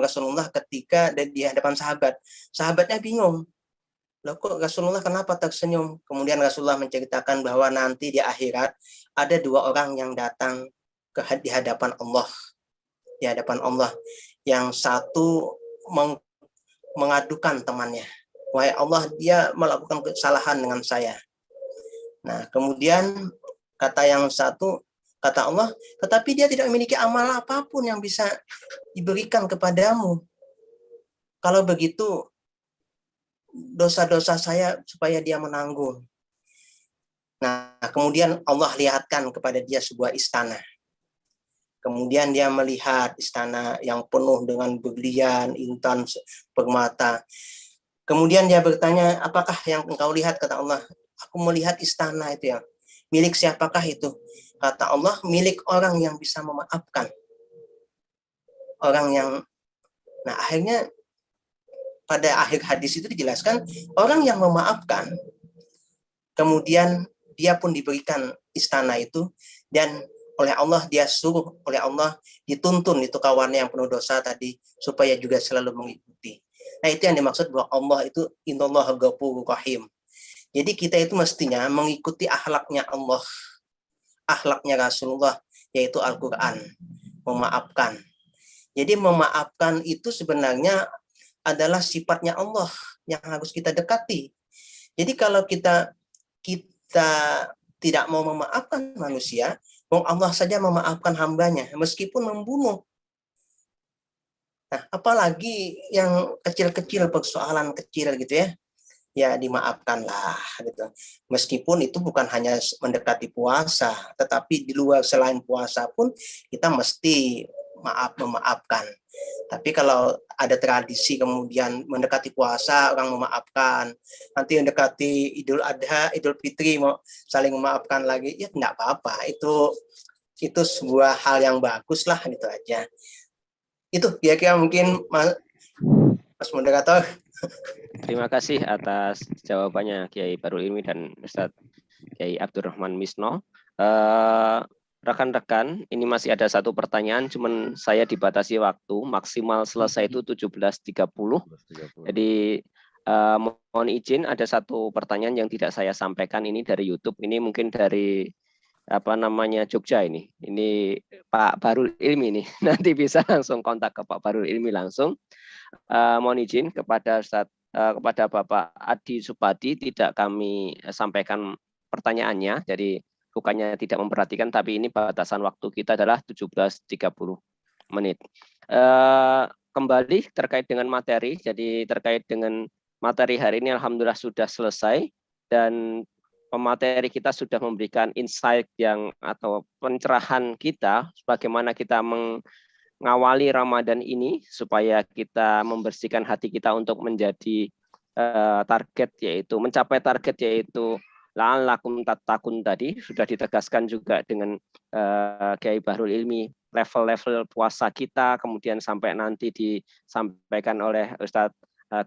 Rasulullah ketika di hadapan sahabat. Sahabatnya bingung. Loh kok Rasulullah kenapa tersenyum? Kemudian Rasulullah menceritakan bahwa nanti di akhirat ada dua orang yang datang di hadapan Allah. Di hadapan Allah. Yang satu mengadukan temannya. Wahai Allah, dia melakukan kesalahan dengan saya. Nah, kemudian kata yang satu, kata Allah, tetapi dia tidak memiliki amal apapun yang bisa diberikan kepadamu. Kalau begitu, dosa-dosa saya supaya dia menanggung. Nah, kemudian Allah lihatkan kepada dia sebuah istana. Kemudian dia melihat istana yang penuh dengan berlian, intan, permata. Kemudian dia bertanya, apakah yang engkau lihat? Kata Allah, aku melihat istana itu ya. Milik siapakah itu? Kata Allah, milik orang yang bisa memaafkan. Orang yang, nah akhirnya pada akhir hadis itu dijelaskan, orang yang memaafkan, kemudian dia pun diberikan istana itu, dan oleh Allah dia suruh, oleh Allah dituntun itu kawannya yang penuh dosa tadi, supaya juga selalu mengikuti. Nah itu yang dimaksud bahwa Allah itu innallaha ghafurur rahim. Jadi kita itu mestinya mengikuti akhlaknya Allah, akhlaknya Rasulullah, yaitu Al-Quran, memaafkan. Jadi memaafkan itu sebenarnya adalah sifatnya Allah yang harus kita dekati. Jadi kalau kita tidak mau memaafkan manusia, Allah saja memaafkan hambanya, meskipun membunuh. Nah, apalagi yang kecil-kecil, persoalan kecil gitu ya, ya dimaafkanlah gitu. Meskipun itu bukan hanya mendekati puasa, tetapi di luar selain puasa pun kita mesti memaafkan. Tapi kalau ada tradisi kemudian mendekati puasa orang memaafkan, nanti mendekati Idul Adha, Idul Fitri mau saling memaafkan lagi, ya tidak apa-apa. Itu sebuah hal yang bagus lah, gitu aja. Itu kira-kira mungkin Mas Moderator. Terima kasih atas jawabannya Kiai Bahrul Ilmi dan Ustadz Kiai Abdurrahman Misno. Rekan-rekan, ini masih ada satu pertanyaan, cuman saya dibatasi waktu, maksimal selesai itu 17.30. Jadi mohon izin, ada satu pertanyaan yang tidak saya sampaikan ini dari YouTube. Ini mungkin dari Jogja ini. Ini Pak Bahrul Ilmi ini. Nanti bisa langsung kontak ke Pak Bahrul Ilmi langsung. Mohon izin kepada kepada Bapak Adi Supadi tidak kami sampaikan pertanyaannya. Jadi bukannya tidak memperhatikan, tapi ini batasan waktu kita adalah 17.30 menit. Kembali terkait dengan materi, jadi terkait dengan materi hari ini alhamdulillah sudah selesai, dan pemateri kita sudah memberikan insight atau pencerahan kita bagaimana kita mengawali Ramadan ini supaya kita membersihkan hati kita untuk menjadi mencapai target yaitu la'allakum tattaqun tadi sudah ditegaskan juga dengan Kiai Bahrul Ilmi, level-level puasa kita, kemudian sampai nanti disampaikan oleh Ustadz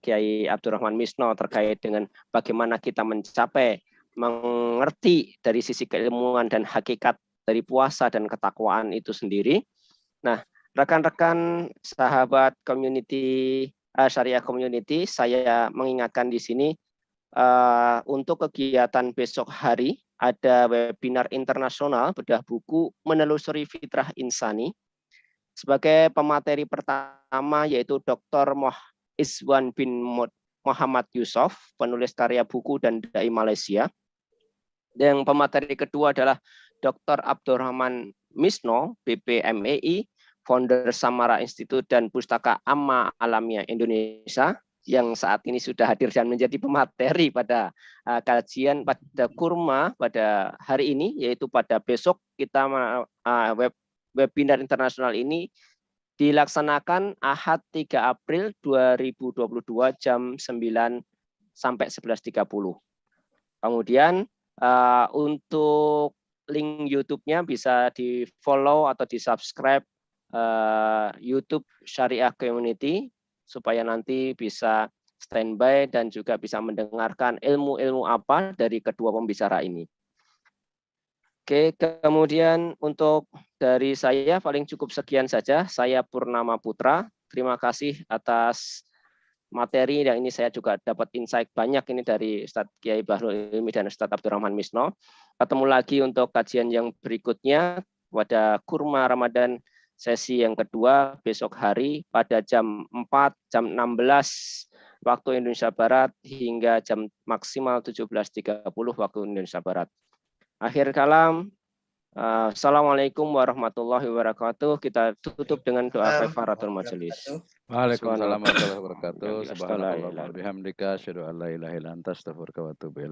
Kiai Abdurrahman Misno terkait dengan bagaimana kita mengerti dari sisi keilmuan dan hakikat dari puasa dan ketakwaan itu sendiri. Nah, rekan-rekan sahabat community Syariah Community, saya mengingatkan di sini untuk kegiatan besok hari ada webinar internasional bedah buku Menelusuri Fitrah Insani. Sebagai pemateri pertama yaitu Dr. Izwan bin Muhammad Yusuf, penulis karya buku dan dai Malaysia. Yang pemateri kedua adalah Dr. Abdurrahman Misno, BPMEI, founder Samara Institute dan Pustaka Amma Alamiah Indonesia, yang saat ini sudah hadir dan menjadi pemateri pada kajian pada kurma pada hari ini, yaitu pada besok kita webinar internasional ini dilaksanakan Ahad 3 April 2022 jam 9 sampai 11.30. Kemudian untuk link YouTube-nya bisa di-follow atau di-subscribe YouTube Syariah Community supaya nanti bisa standby dan juga bisa mendengarkan ilmu-ilmu apa dari kedua pembicara ini. Oke, kemudian untuk dari saya paling cukup sekian saja. Saya Purnama Putra. Terima kasih atas materi yang ini saya juga dapat insight banyak ini dari Ustadz Kiai Bahrul Ilmi dan Ustadz Abdurrahman Misno. Ketemu lagi untuk kajian yang berikutnya pada Kurma Ramadan sesi yang kedua besok hari pada jam 4, jam 16 waktu Indonesia Barat hingga jam maksimal 17.30 waktu Indonesia Barat. Akhir kalam, assalamualaikum warahmatullahi wabarakatuh. Kita tutup dengan doa kafaratul majelis. Waalaikumsalam warahmatullahi wabarakatuh. Subhanallah. Subhanallah wa bihamdika asyhadu an la ilaha illa anta astaghfiruka wa atubu ilaik.